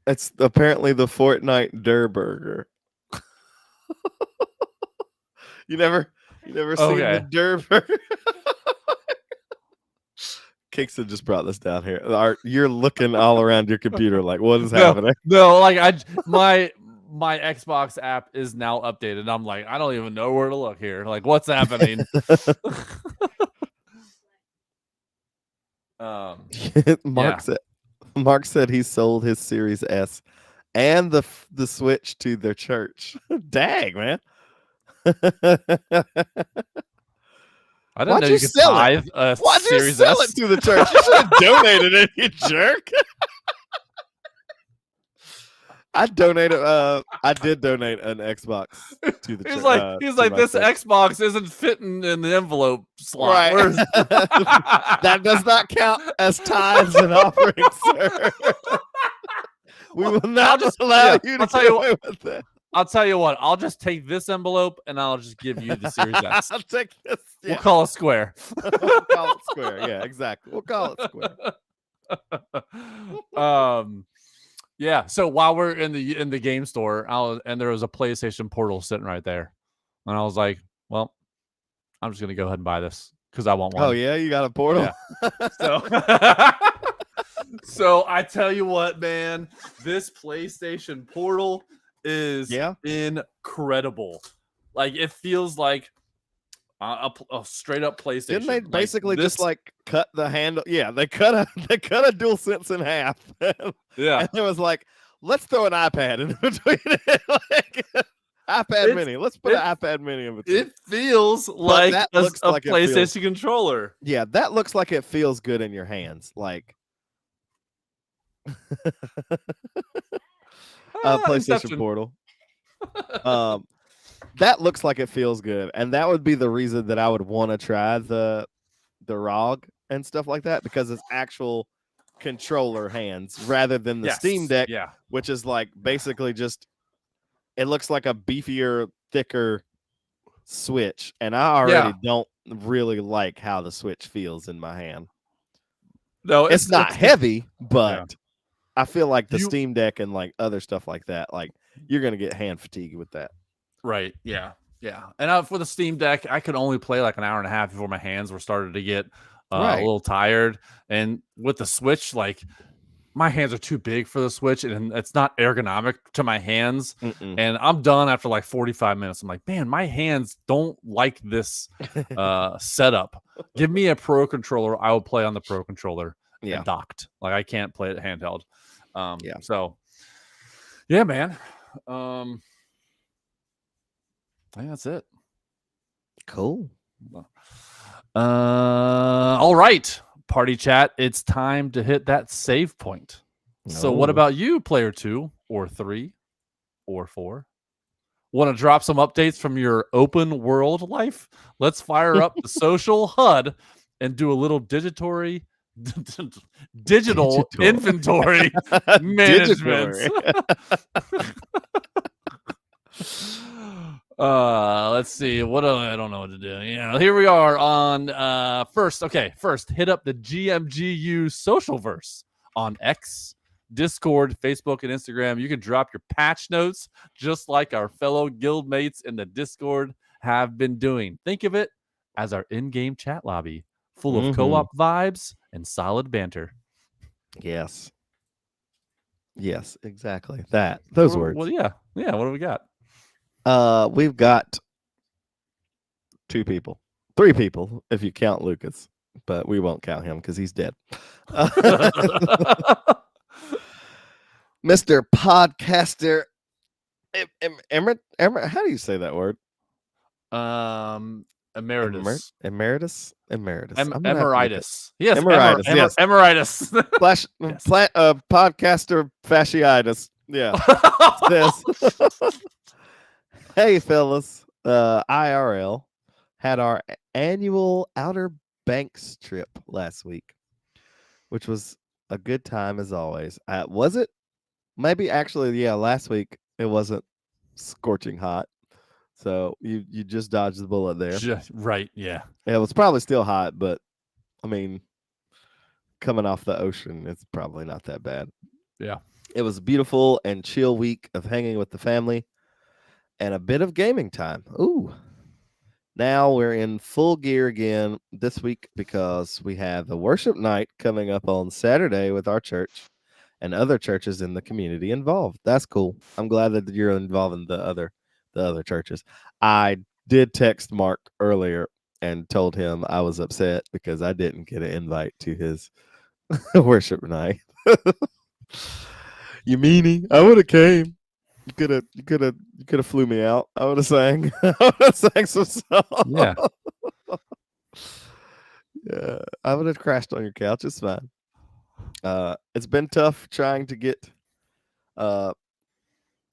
It's apparently the Fortnite Durburger. You never seen the Durburger? Kingston just brought this down here. You're looking all around your computer like, what is happening? No, like my Xbox app is now updated. I'm like, I don't even know where to look here. Like, what's happening? Mark said he sold his Series S and the Switch to their church. Dang, man. I didn't know you could tithe a Why'd you Series sell S? it to the church? You should have donated it, you jerk. I did donate an Xbox to the church. He's like, this Xbox isn't fitting in the envelope slot. Right. That does not count as tithes and offerings, sir. We will not allow you to get away with that. I'll tell you what. I'll just take this envelope and I'll just give you the Series S. I'll take this. Yeah. We'll call it square. We'll call it square. Yeah, exactly. We'll call it square. Yeah. So while we're in the game store, and there was a PlayStation Portal sitting right there, and I was like, well, I'm just gonna go ahead and buy this because I want one. Oh yeah, you got a Portal. Yeah. So I tell you what, man, this PlayStation Portal is incredible. Like, it feels like a straight up PlayStation. Didn't they basically just like cut the handle? Yeah, they cut a DualSense in half. Yeah, and it was like, let's throw an iPad in between it. Like, iPad Mini. Let's put an iPad Mini in between. It feels like a like PlayStation controller. Yeah, that looks like it feels good in your hands. Like PlayStation Portal. That looks like it feels good, and that would be the reason that I would want to try the ROG and stuff like that, because it's actual controller hands rather than the Steam Deck, which is like basically just, it looks like a beefier, thicker Switch, and I already don't really like how the Switch feels in my hand. No, it's not heavy, but I feel like the Steam Deck and like other stuff like that, like you're gonna get hand fatigue with that. Right. Yeah. Yeah. And for the Steam Deck, I could only play like an hour and a half before my hands were started to get a little tired. And with the Switch, like, my hands are too big for the Switch, and it's not ergonomic to my hands. And I'm done after like 45 minutes. I'm like, man, my hands don't like this setup. Give me a Pro controller. I will play on the Pro controller and docked. Like, I can't play it handheld. So, yeah, man. I think that's it. Cool. All right, party chat. It's time to hit that save point. So what about you, player 2 or 3 or 4? Want to drop some updates from your open world life? Let's fire up the social HUD and do a little digital inventory management. Let's see. I don't know what to do. Yeah, here we are on first hit up the GMGU socialverse on X, Discord, Facebook, and Instagram. You can drop your patch notes just like our fellow guild mates in the Discord have been doing. Think of it as our in-game chat lobby full of co-op vibes and solid banter. Yes, exactly that. Those words. Well, yeah. What do we got? We've got 2 people, 3 people if you count Lucas, but we won't count him because he's dead. Mr. Podcaster Emeritus. How do you say that word? Emeritus. Emeritus. Emeritus. Yes, Emeritus. Yes. Emeritus. Podcaster fasciitis. Yeah. Says, hey fellas, IRL. had our annual Outer Banks trip last week, which was a good time as always. Was it? Maybe actually, yeah. Last week it wasn't scorching hot, so you just dodged the bullet there. Just, right. Yeah. It was probably still hot, but I mean, coming off the ocean, it's probably not that bad. Yeah. It was a beautiful and chill week of hanging with the family and a bit of gaming time. Ooh. Now we're in full gear again this week because we have the worship night coming up on Saturday with our church and other churches in the community involved. That's cool. I'm glad that you're involving the other churches. I did text Mark earlier and told him I was upset because I didn't get an invite to his worship night. You meanie? I would have came. You could have flew me out. I would have sang. I would have sang some songs. Yeah. Yeah, I would have crashed on your couch. It's fine. It's been tough trying to get. Uh,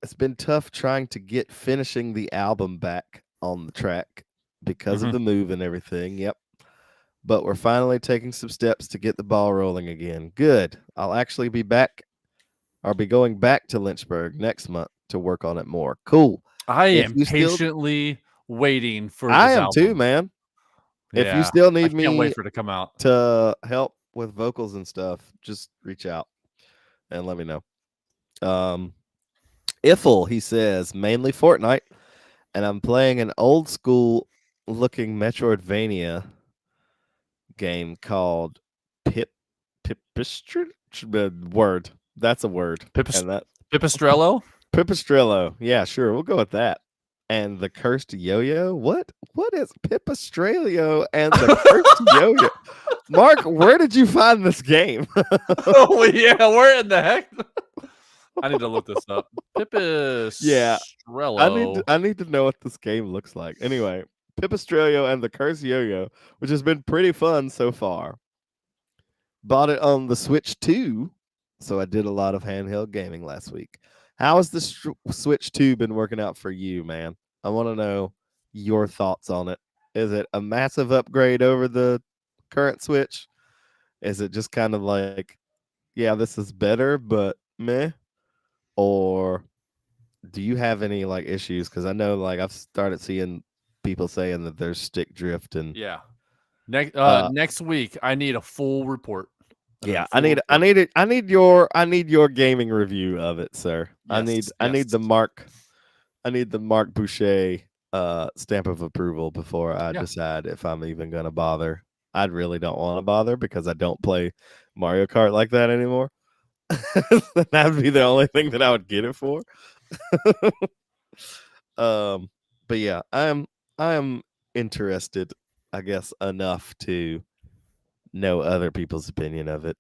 it's been tough trying to get finishing the album back on the track because of Mhm. the move and everything. Yep. But we're finally taking some steps to get the ball rolling again. Good. I'll actually be back. I'll be going back to Lynchburg next month to work on it more. Cool. I If am you still, patiently waiting for I this am too, album. man. If you Yeah. still I need can't wait me for it to come out. to help with vocals and stuff, just reach out and let me know. Iffle, he says, mainly Fortnite, and I'm playing an old school looking Metroidvania game called Pip word. That's a word. Pipis- And that Pipistrello? Pipistrello. Yeah, sure. We'll go with that. And the cursed yo-yo? What is Pipistrello and the cursed yo-yo? Mark, where did you find this game? Oh yeah, where in the heck? I need to look this up. Yeah, Pipistrello. I need to know what this game looks like. Anyway, Pipistrello and the Cursed Yo-Yo, which has been pretty fun so far. Bought it on the Switch 2, so I did a lot of handheld gaming last week. How has the Switch 2 been working out for you, man? I want to know your thoughts on it. Is it a massive upgrade over the current Switch? Is it just kind of like, yeah, this is better, but meh? Or do you have any like issues? Because I know like I've started seeing people saying that there's stick drift and Yeah. uh Next week I need a full report. yeah, I need your gaming review of it, sir. Yes. I Yes. need the Mark Boucher stamp of approval before I Yeah. decide if I'm even gonna bother. I really don't want to bother because I don't play Mario Kart like that anymore. That would be the only thing that I would get it for. But yeah, I am interested, I guess, enough to know other people's opinion of it.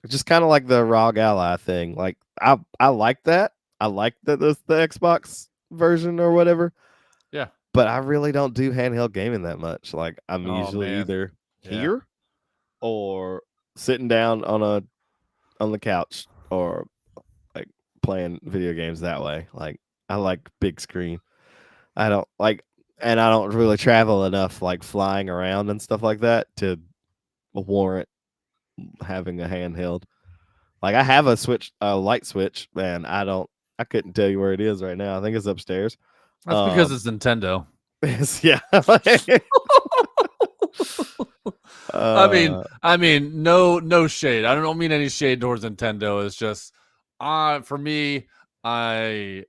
It's just kind of like the ROG Ally thing. Like I like that. I like that the Xbox version or whatever. Yeah. But I really don't do handheld gaming that much. Like I'm Oh usually man. either Yeah. here or sitting down on the couch or like playing video games that way. Like I like big screen. I don't like, and I don't really travel enough, like flying around and stuff like that, to warrant having a handheld. Like I have a light switch, and I couldn't tell you where it is right now. I think it's upstairs. That's because it's Nintendo. Yeah. I mean, no shade. I don't mean any shade towards Nintendo. It's just, for me, I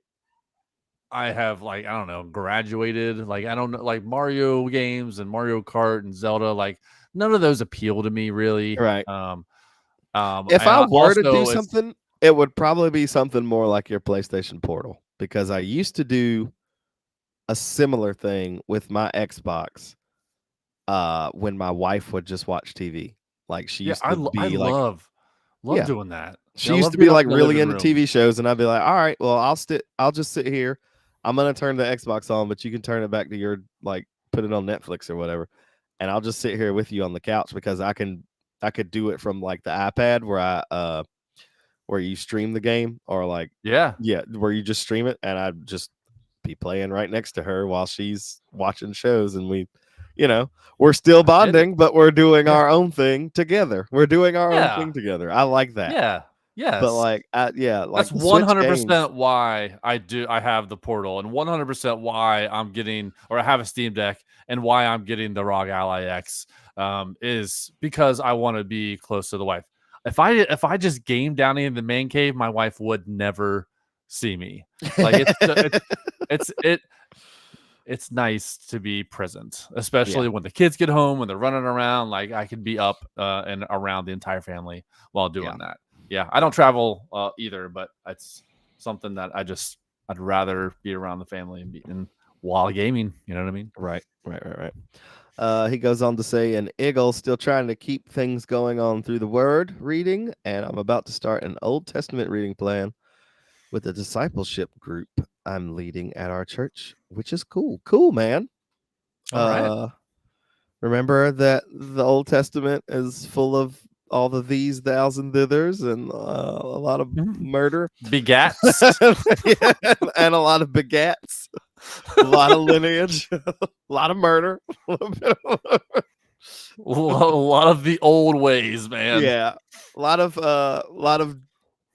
have like I don't know graduated. Like I don't know, like Mario games and Mario Kart and Zelda. Like none of those appeal to me really. Right. If And I were to do also it's something, it would probably be something more like your PlayStation Portal, because I used to do a similar thing with my Xbox when my wife would just watch TV. Like she yeah. used to I be like, love yeah, doing that. she Yeah, I used love to be being up like in the really living into room. TV shows, and I'd be like, all right, well, I'll just sit here. I'm gonna turn the Xbox on, but you can turn it back to your, like, put it on Netflix or whatever, and I'll just sit here with you on the couch because I could do it from like the iPad where you stream the game, or like, Yeah, yeah, where you just stream it, and I'd just be playing right next to her while she's watching shows, and we we're still I get it. bonding, but we're doing Yeah. our own thing together. We're doing our own Yeah. thing together. I like that. Yeah. But Yes. like That's the Switch games. 100% why I have the Portal, and 100% why I'm getting, or I have a Steam Deck, and why I'm getting the ROG Ally X is because I want to be close to the wife. If I just game down in the man cave, my wife would never see me. Like it's nice to be present, especially when the kids get home, when they're running around. Like I could be up and around the entire family while doing that. Yeah, I don't travel either, but it's something that I'd rather be around the family and while gaming. You know what I mean? Right. He goes on to say, an eagle still trying to keep things going on through the word reading, and I'm about to start an Old Testament reading plan with a discipleship group I'm leading at our church, which is cool. Cool, man. All right. Remember that the Old Testament is full of all the these, thous, and thithers, and a lot of murder, begats, and a lot of begats, a lot of lineage, a lot of murder, a lot of the old ways, man. Yeah, a lot of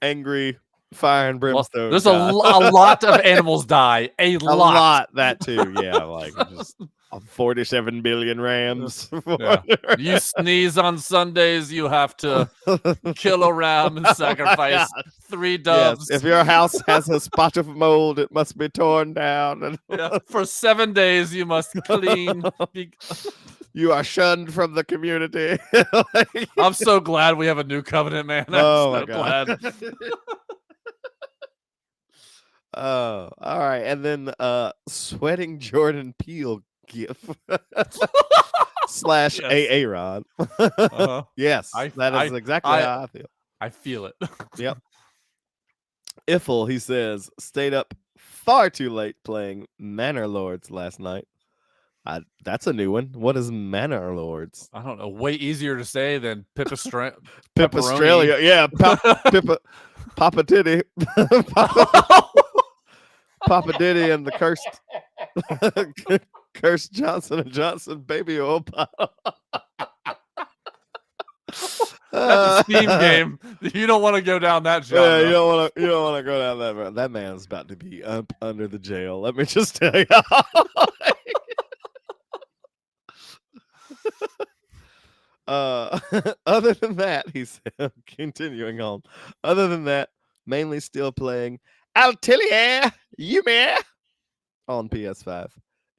angry fire and brimstone. There's a lot of animals die. A lot. That too. Yeah, like just 47 billion rams. Yeah. You sneeze on Sundays, you have to kill a ram and sacrifice 3 doves. Yes. If your house has a spot of mold, it must be torn down. And for 7 days, you must clean. You are shunned from the community. I'm so glad we have a new covenant, man. I'm so glad. Oh, all right. And then sweating Jordan Peele gif / AA Rod. Yes, that is exactly how I feel. I feel it. Yep. Iffle, he says, stayed up far too late playing Manor Lords last night. That's a new one. What is Manor Lords? I don't know. Way easier to say than Pipistrellia. Yeah, Papa Diddy. Papa Diddy and the cursed Johnson & Johnson baby oil bottle. That's a Steam game. You don't want to go down that genre. Yeah, you don't want to go down that road. That man's about to be up under the jail. Let me just tell you. Other than that, he said, continuing on. Other than that, mainly still playing Atelier Yume on PS5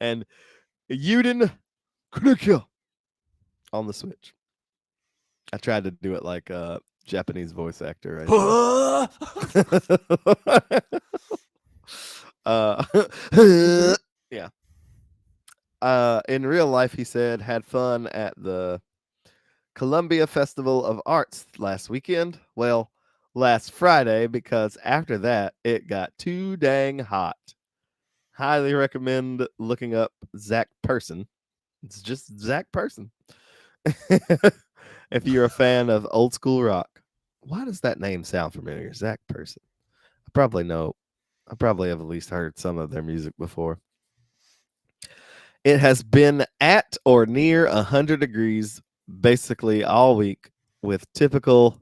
and Yuden Kunukia on the Switch. I tried to do it like a Japanese voice actor. Yeah. In real life, he said, had fun at the Columbia Festival of Arts last weekend. Well, last Friday, because after that, it got too dang hot. Highly recommend looking up Zach Person. It's just Zach Person. If you're a fan of old school rock. Why does that name sound familiar? Zach Person. I probably know. I probably have at least heard some of their music before. It has been at or near 100 degrees basically all week with typical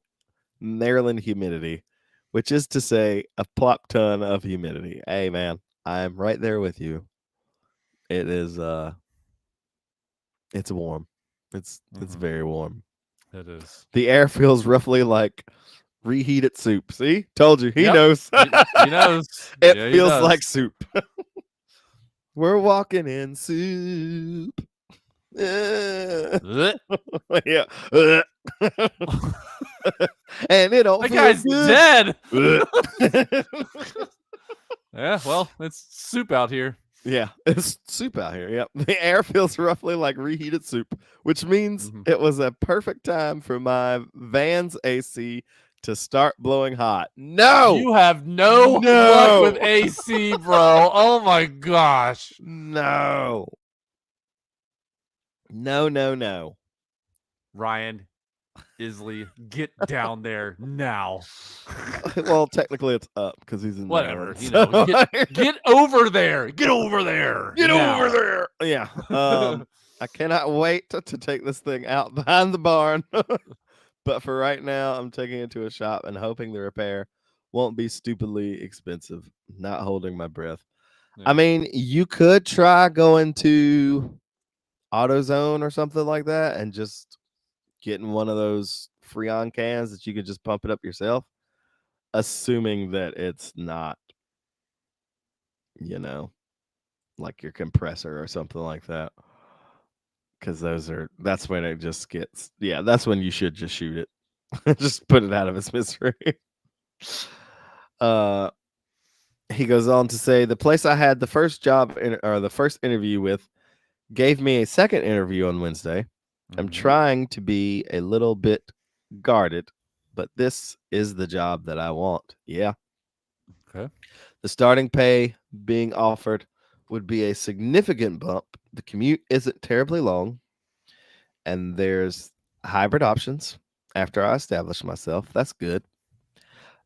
Maryland humidity, which is to say a plop ton of humidity. Hey, man, I'm right there with you. It is, it's warm. It's very warm. It is. The air feels roughly like reheated soup. See? Told you. He knows. He knows. It feels like soup. We're walking in soup. Yeah. And it all that guy's good. Dead. Yeah, well, it's soup out here. Yeah, it's soup out here. Yep. The air feels roughly like reheated soup, which means it was a perfect time for my van's AC to start blowing hot. No! You have no luck with AC, bro. Oh my gosh. No. No. Ryan Isley, get down there now. Well, technically it's up because he's in whatever. Maryland, You know, get over there. Get over there. Get over there. Yeah. I cannot wait to take this thing out behind the barn. But for right now, I'm taking it to a shop and hoping the repair won't be stupidly expensive. Not holding my breath. I Yeah. mean, you could try going to AutoZone or something like that and just getting one of those Freon cans that you could just pump it up yourself, assuming that it's not, you know, like your compressor or something like that. Because that's when it just gets, yeah, that's when you should just shoot it. Just put it out of its misery. uh, he goes on to say the place I had the first or the first interview with gave me a second interview on Wednesday. I'm Mhm. trying to be a little bit guarded, but this is the job that I want. Yeah. Okay. The starting pay being offered would be a significant bump. The commute isn't terribly long, and there's hybrid options after I establish myself. That's good.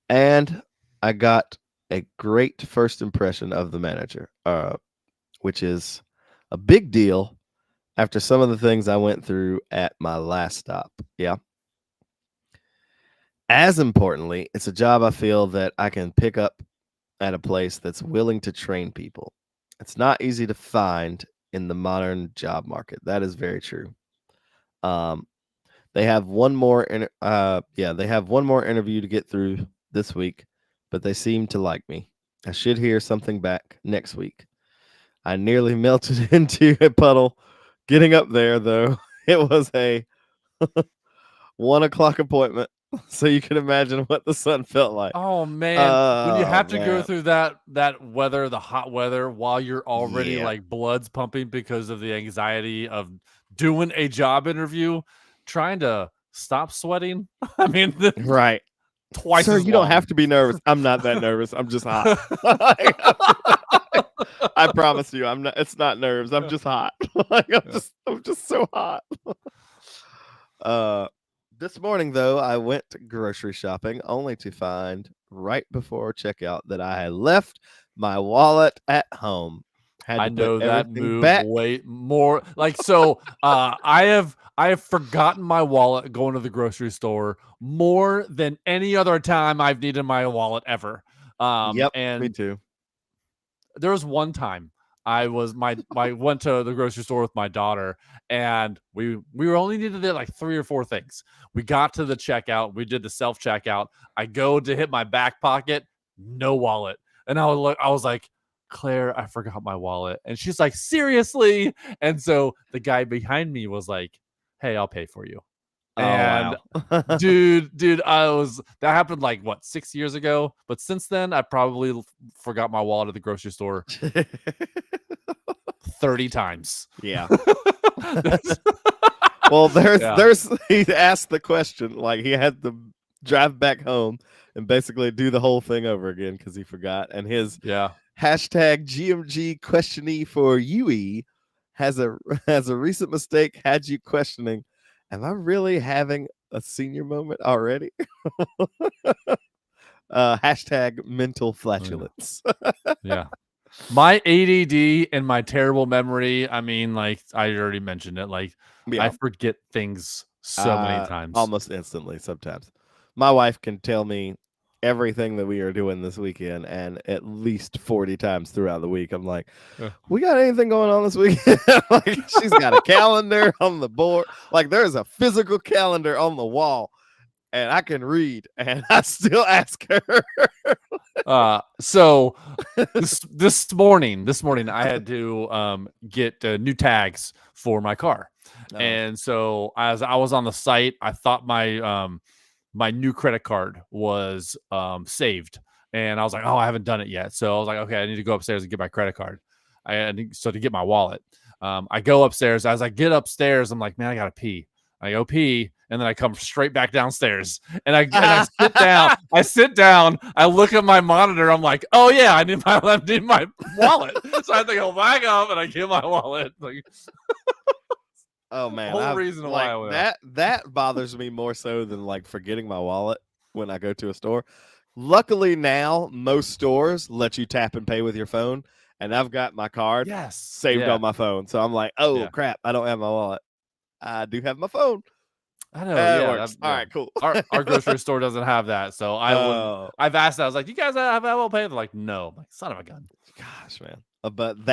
And I got a great first impression of the manager, which is a big deal after some of the things I went through at my last stop. Yeah. As importantly, it's a job I feel that I can pick up at a place that's willing to train people. It's not easy to find in the modern job market. That is very true. Um, they have one more. They have one more interview to get through this week, but they seem to like me. I should hear something back next week. I nearly melted into a puddle getting up there, though. It was a 1 o'clock appointment, so you can imagine what the sun felt like. Oh man, when you Oh have to go man, through that weather, the hot weather, while you're already yeah, like blood's pumping because of the anxiety of doing a job interview, trying to stop sweating. I mean, right. twice Sir, as you don't long. have to be nervous. I'm not that nervous. I'm just hot. I promise you, I'm not. It's not nerves. I'm just hot. Yeah. I'm just so hot. Uh, this morning though, I went grocery shopping only to find right before checkout that I had left my wallet at home. Had I to put know that everything move back. way more like so I have forgotten my wallet going to the grocery store more than any other time I've needed my wallet ever. Yep, me And too. there was one time I was my went to the grocery store with my daughter, and we were only needed like 3 or 4 things. We got to the checkout, we did the self checkout. I go to hit my back pocket, no wallet, and I was like, Claire, I forgot my wallet, and she's like, seriously? And so the guy behind me was like, hey, I'll pay for you. Oh And wow. dude, that happened like what 6 years ago. But since then, I probably forgot my wallet at the grocery store 30 times. Yeah. That's- Well, yeah, he asked the question like he had to drive back home and basically do the whole thing over again because he forgot. And his yeah. hashtag GMG questionee for UE has a has a recent mistake had you questioning, am I really having a senior moment already? Hashtag mental Oh, yeah. flatulence. Yeah. My ADD and my terrible memory. I mean, like I already mentioned it. Like I Yeah. forget things so many times. Almost instantly sometimes. My wife can tell me everything that we are doing this weekend, and at least 40 times throughout the week, I'm like, Yeah. we got anything going on this weekend? Like, she's got a calendar on the board. Like, there's a physical calendar on the wall, and I can read, and I still ask her. So this morning I had to get new tags for my car. And so as I was on the site, I thought my new credit card was saved, and I was like, oh, I haven't done it yet. So I was like, okay, I need to go upstairs and get my credit card. So to get my wallet, I go upstairs. As I get upstairs, I'm like, man, I gotta pee. I go pee, and then I come straight back downstairs, and I sit down. I sit down. I look at my monitor. I'm like, oh yeah, I need my wallet. So I have to go back up, and I get my wallet. Like, Oh man, whole reason why I went. that bothers me more so than like forgetting my wallet when I go to a store. Luckily now most stores let you tap and pay with your phone, and I've got my card Yes. saved Yeah. on my phone. So I'm like, oh Yeah. crap, I don't have my wallet. I do have my phone. I know. It Yeah. works. All right, cool. Our grocery store doesn't have that, so I wouldn't. Oh, I've asked that. I was like, "You guys have Apple Pay?" They're like, "No." I'm like, son of a gun. gosh, man. But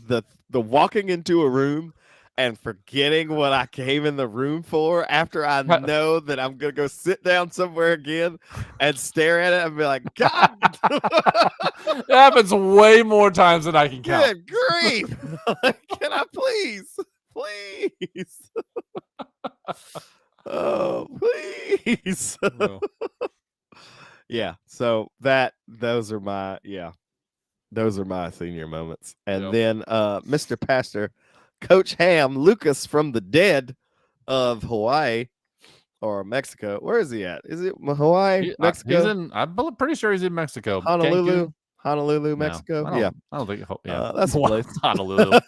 the walking into a room and forgetting what I came in the room for after I know that I'm gonna go sit down somewhere again and stare at it and be like, God, It happens way more times than I can count. good grief! Can I please? Oh, please. No. Yeah. So those are my senior moments. And Yep. then Mr. Pastor, Coach Ham, Lucas from the dead of Hawaii or Mexico. Where is he at? Is it Hawaii, Mexico? I'm pretty sure he's in Mexico. Honolulu, Cancun? Honolulu, No, Mexico. I don't think. Yeah, that's a place. Honolulu.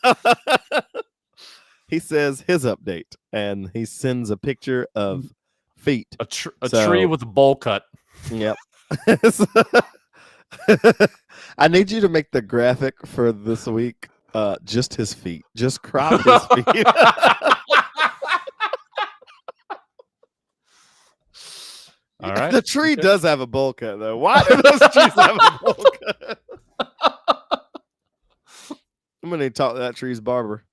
He says his update, and he sends a picture of feet. A tree with a bowl cut. Yep. I need you to make the graphic for this week. Just his feet. Just crop his feet. All right. The tree does have a bowl cut, though. Why do those trees have a bowl cut? I'm gonna talk to that tree's barber.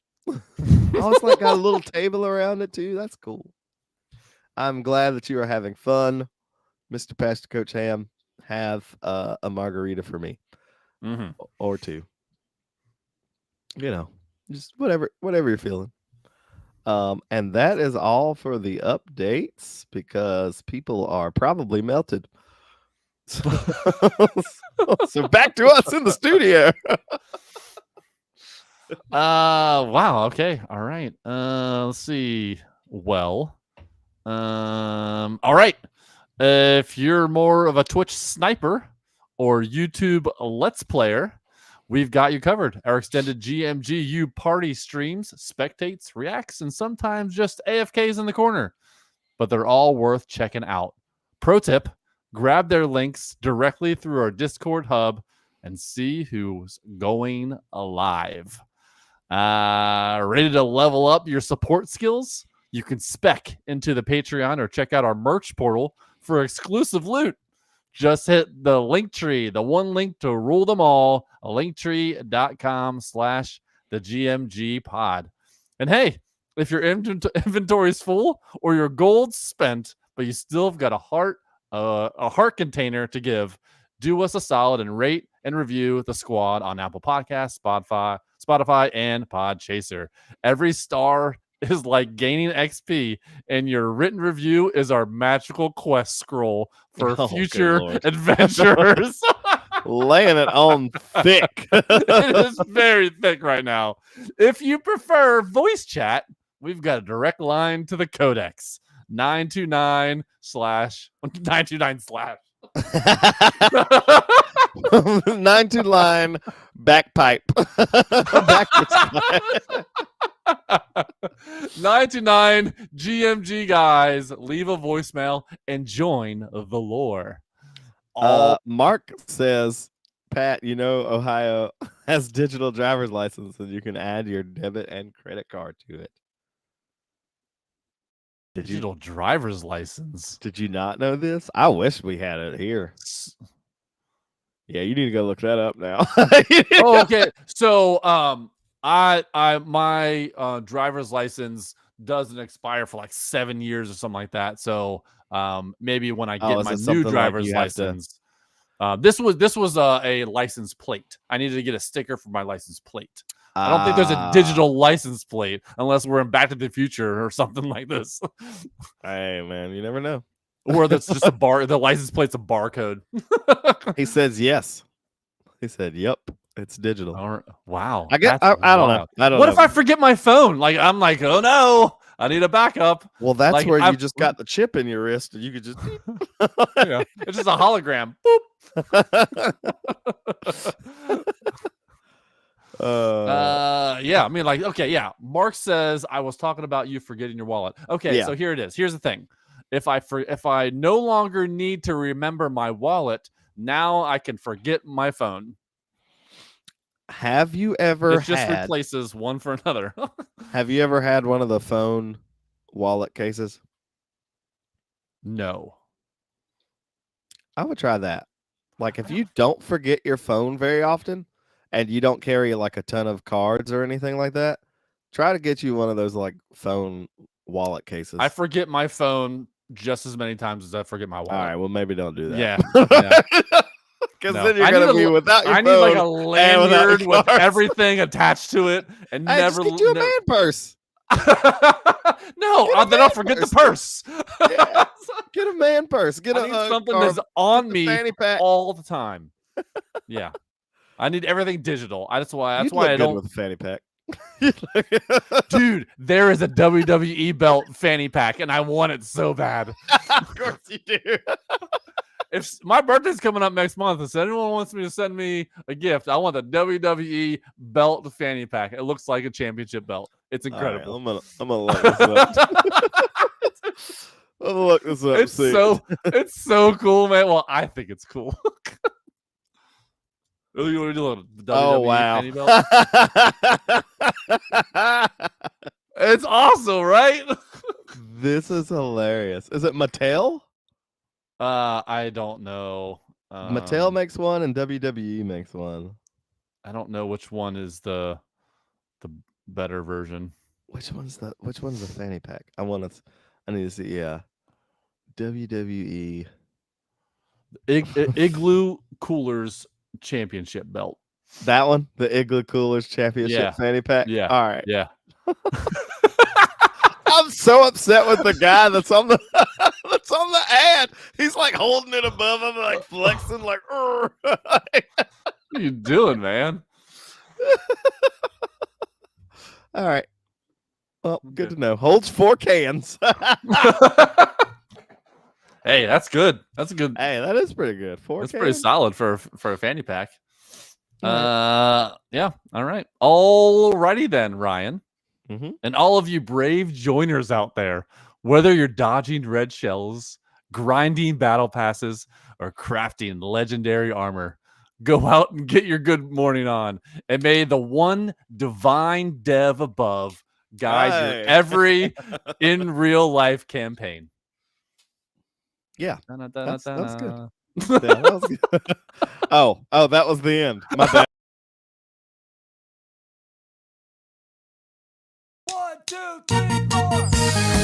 Oh, it's like got a little table around it too. That's cool. I'm glad that you are having fun, Mr. Pastor Coach Ham. Have a margarita for me, or two. You know, just whatever you're feeling. And that is all for the updates because people are probably melted. So back to us in the studio. Wow. Okay. All right. Let's see. Well, all right. If you're more of a Twitch sniper or YouTube Let's Player, we've got you covered. Our extended GMGU party streams, spectates, reacts, and sometimes just AFKs in the corner. But they're all worth checking out. Pro tip, grab their links directly through our Discord hub and see who's going live. Ready to level up your support skills? You can spec into the Patreon or check out our merch portal for exclusive loot. Just hit the link tree, the one link to rule them all, linktree.com/thegmgpod. And hey, if your inventory is full or your gold's spent, but you still have got a heart container to give, do us a solid and rate and review the squad on Apple Podcasts, Spotify, and Podchaser. Every star is like gaining XP, and your written review is our magical quest scroll for future adventurers. Laying it on thick. It is very thick right now. If you prefer voice chat, we've got a direct line to the Codex. 929 /929 /92 line backpipe. 929 GMG guys, leave a voicemail and join the lore. Mark says, Pat, you know Ohio has digital driver's license and you can add your debit and credit card to it. Digital driver's license. Did you not know this? I wish we had it here. Yeah, you need to go look that up now. Oh, okay. So my driver's license doesn't expire for like 7 years or something like that. So maybe when I get my new driver's license, this was a license plate. I needed to get a sticker for my license plate. I don't think there's a digital license plate unless we're in Back to the Future or something like this. Hey man, you never know. Or that's just the license plate's a barcode. He says yes. He said, "Yep, it's digital." Right. Wow. I don't know. What if I forget my phone? Like I'm like, oh no, I need a backup. Well, that's like, where you just got the chip in your wrist and you could just yeah, it's just a hologram. Yeah, I mean, like, okay, yeah. Mark says I was talking about you forgetting your wallet. Okay, so here it is. Here's the thing. If I no longer need to remember my wallet, now I can forget my phone. Have you ever It just had? replaces one for another. Have you ever had one of the phone wallet cases? No. I would try that. Like if you don't forget your phone very often, and you don't carry like a ton of cards or anything like that, try to get you one of those like phone wallet cases. I forget my phone just as many times as I forget my wallet. All right, well maybe don't do that. Yeah. Because No. then you're I gonna need be without your I phone. need like a and without lanyard your with cards. everything attached to it, and Hey, never. just get you a man purse. No, Get a then I'll forget the purse. Yeah. Get a man purse. Get I a need something or that's on get the me fanny pack. all the time. Yeah, I need everything digital. That's why You'd look I good don't. with a fanny pack. Dude, there is a WWE belt fanny pack, and I want it so bad. Of course you do. If my birthday's coming up next month, if anyone wants me to send me a gift, I want the WWE belt fanny pack. It looks like a championship belt. It's incredible. Right, I'm gonna look this up. I'm gonna look this up. It's so cool, man. Well, I think it's cool. You want to do a WWE Oh wow! fanny belt? It's awesome, right? This is hilarious. Is it Mattel? I don't know. Mattel makes one and WWE makes one. I don't know which one is the better version. Which one's the fanny pack? I need to see. Yeah, WWE Igloo Coolers Championship belt. That one, the Igloo Coolers Championship fanny pack. Yeah. All right. Yeah. I'm so upset with the guy that's on the ad. He's like holding it above him, like flexing, like. What are you doing, man? All right. Well, good to know. Holds 4 cans. Hey, that's good. That's a good. Hey, that is pretty good. 4 That's cans? pretty solid for a fanny pack. Right. Yeah. All right. Alrighty then, Ryan. Mm-hmm. And all of you brave joiners out there, whether you're dodging red shells, grinding battle passes, or crafting legendary armor, go out and get your good morning on. And may the one divine dev above guide your every in real life campaign. Yeah. That's good. Da-na-da-na-da-na. Yeah, that was good. Oh, that was the end. My bad. 1, 2, 3, 4.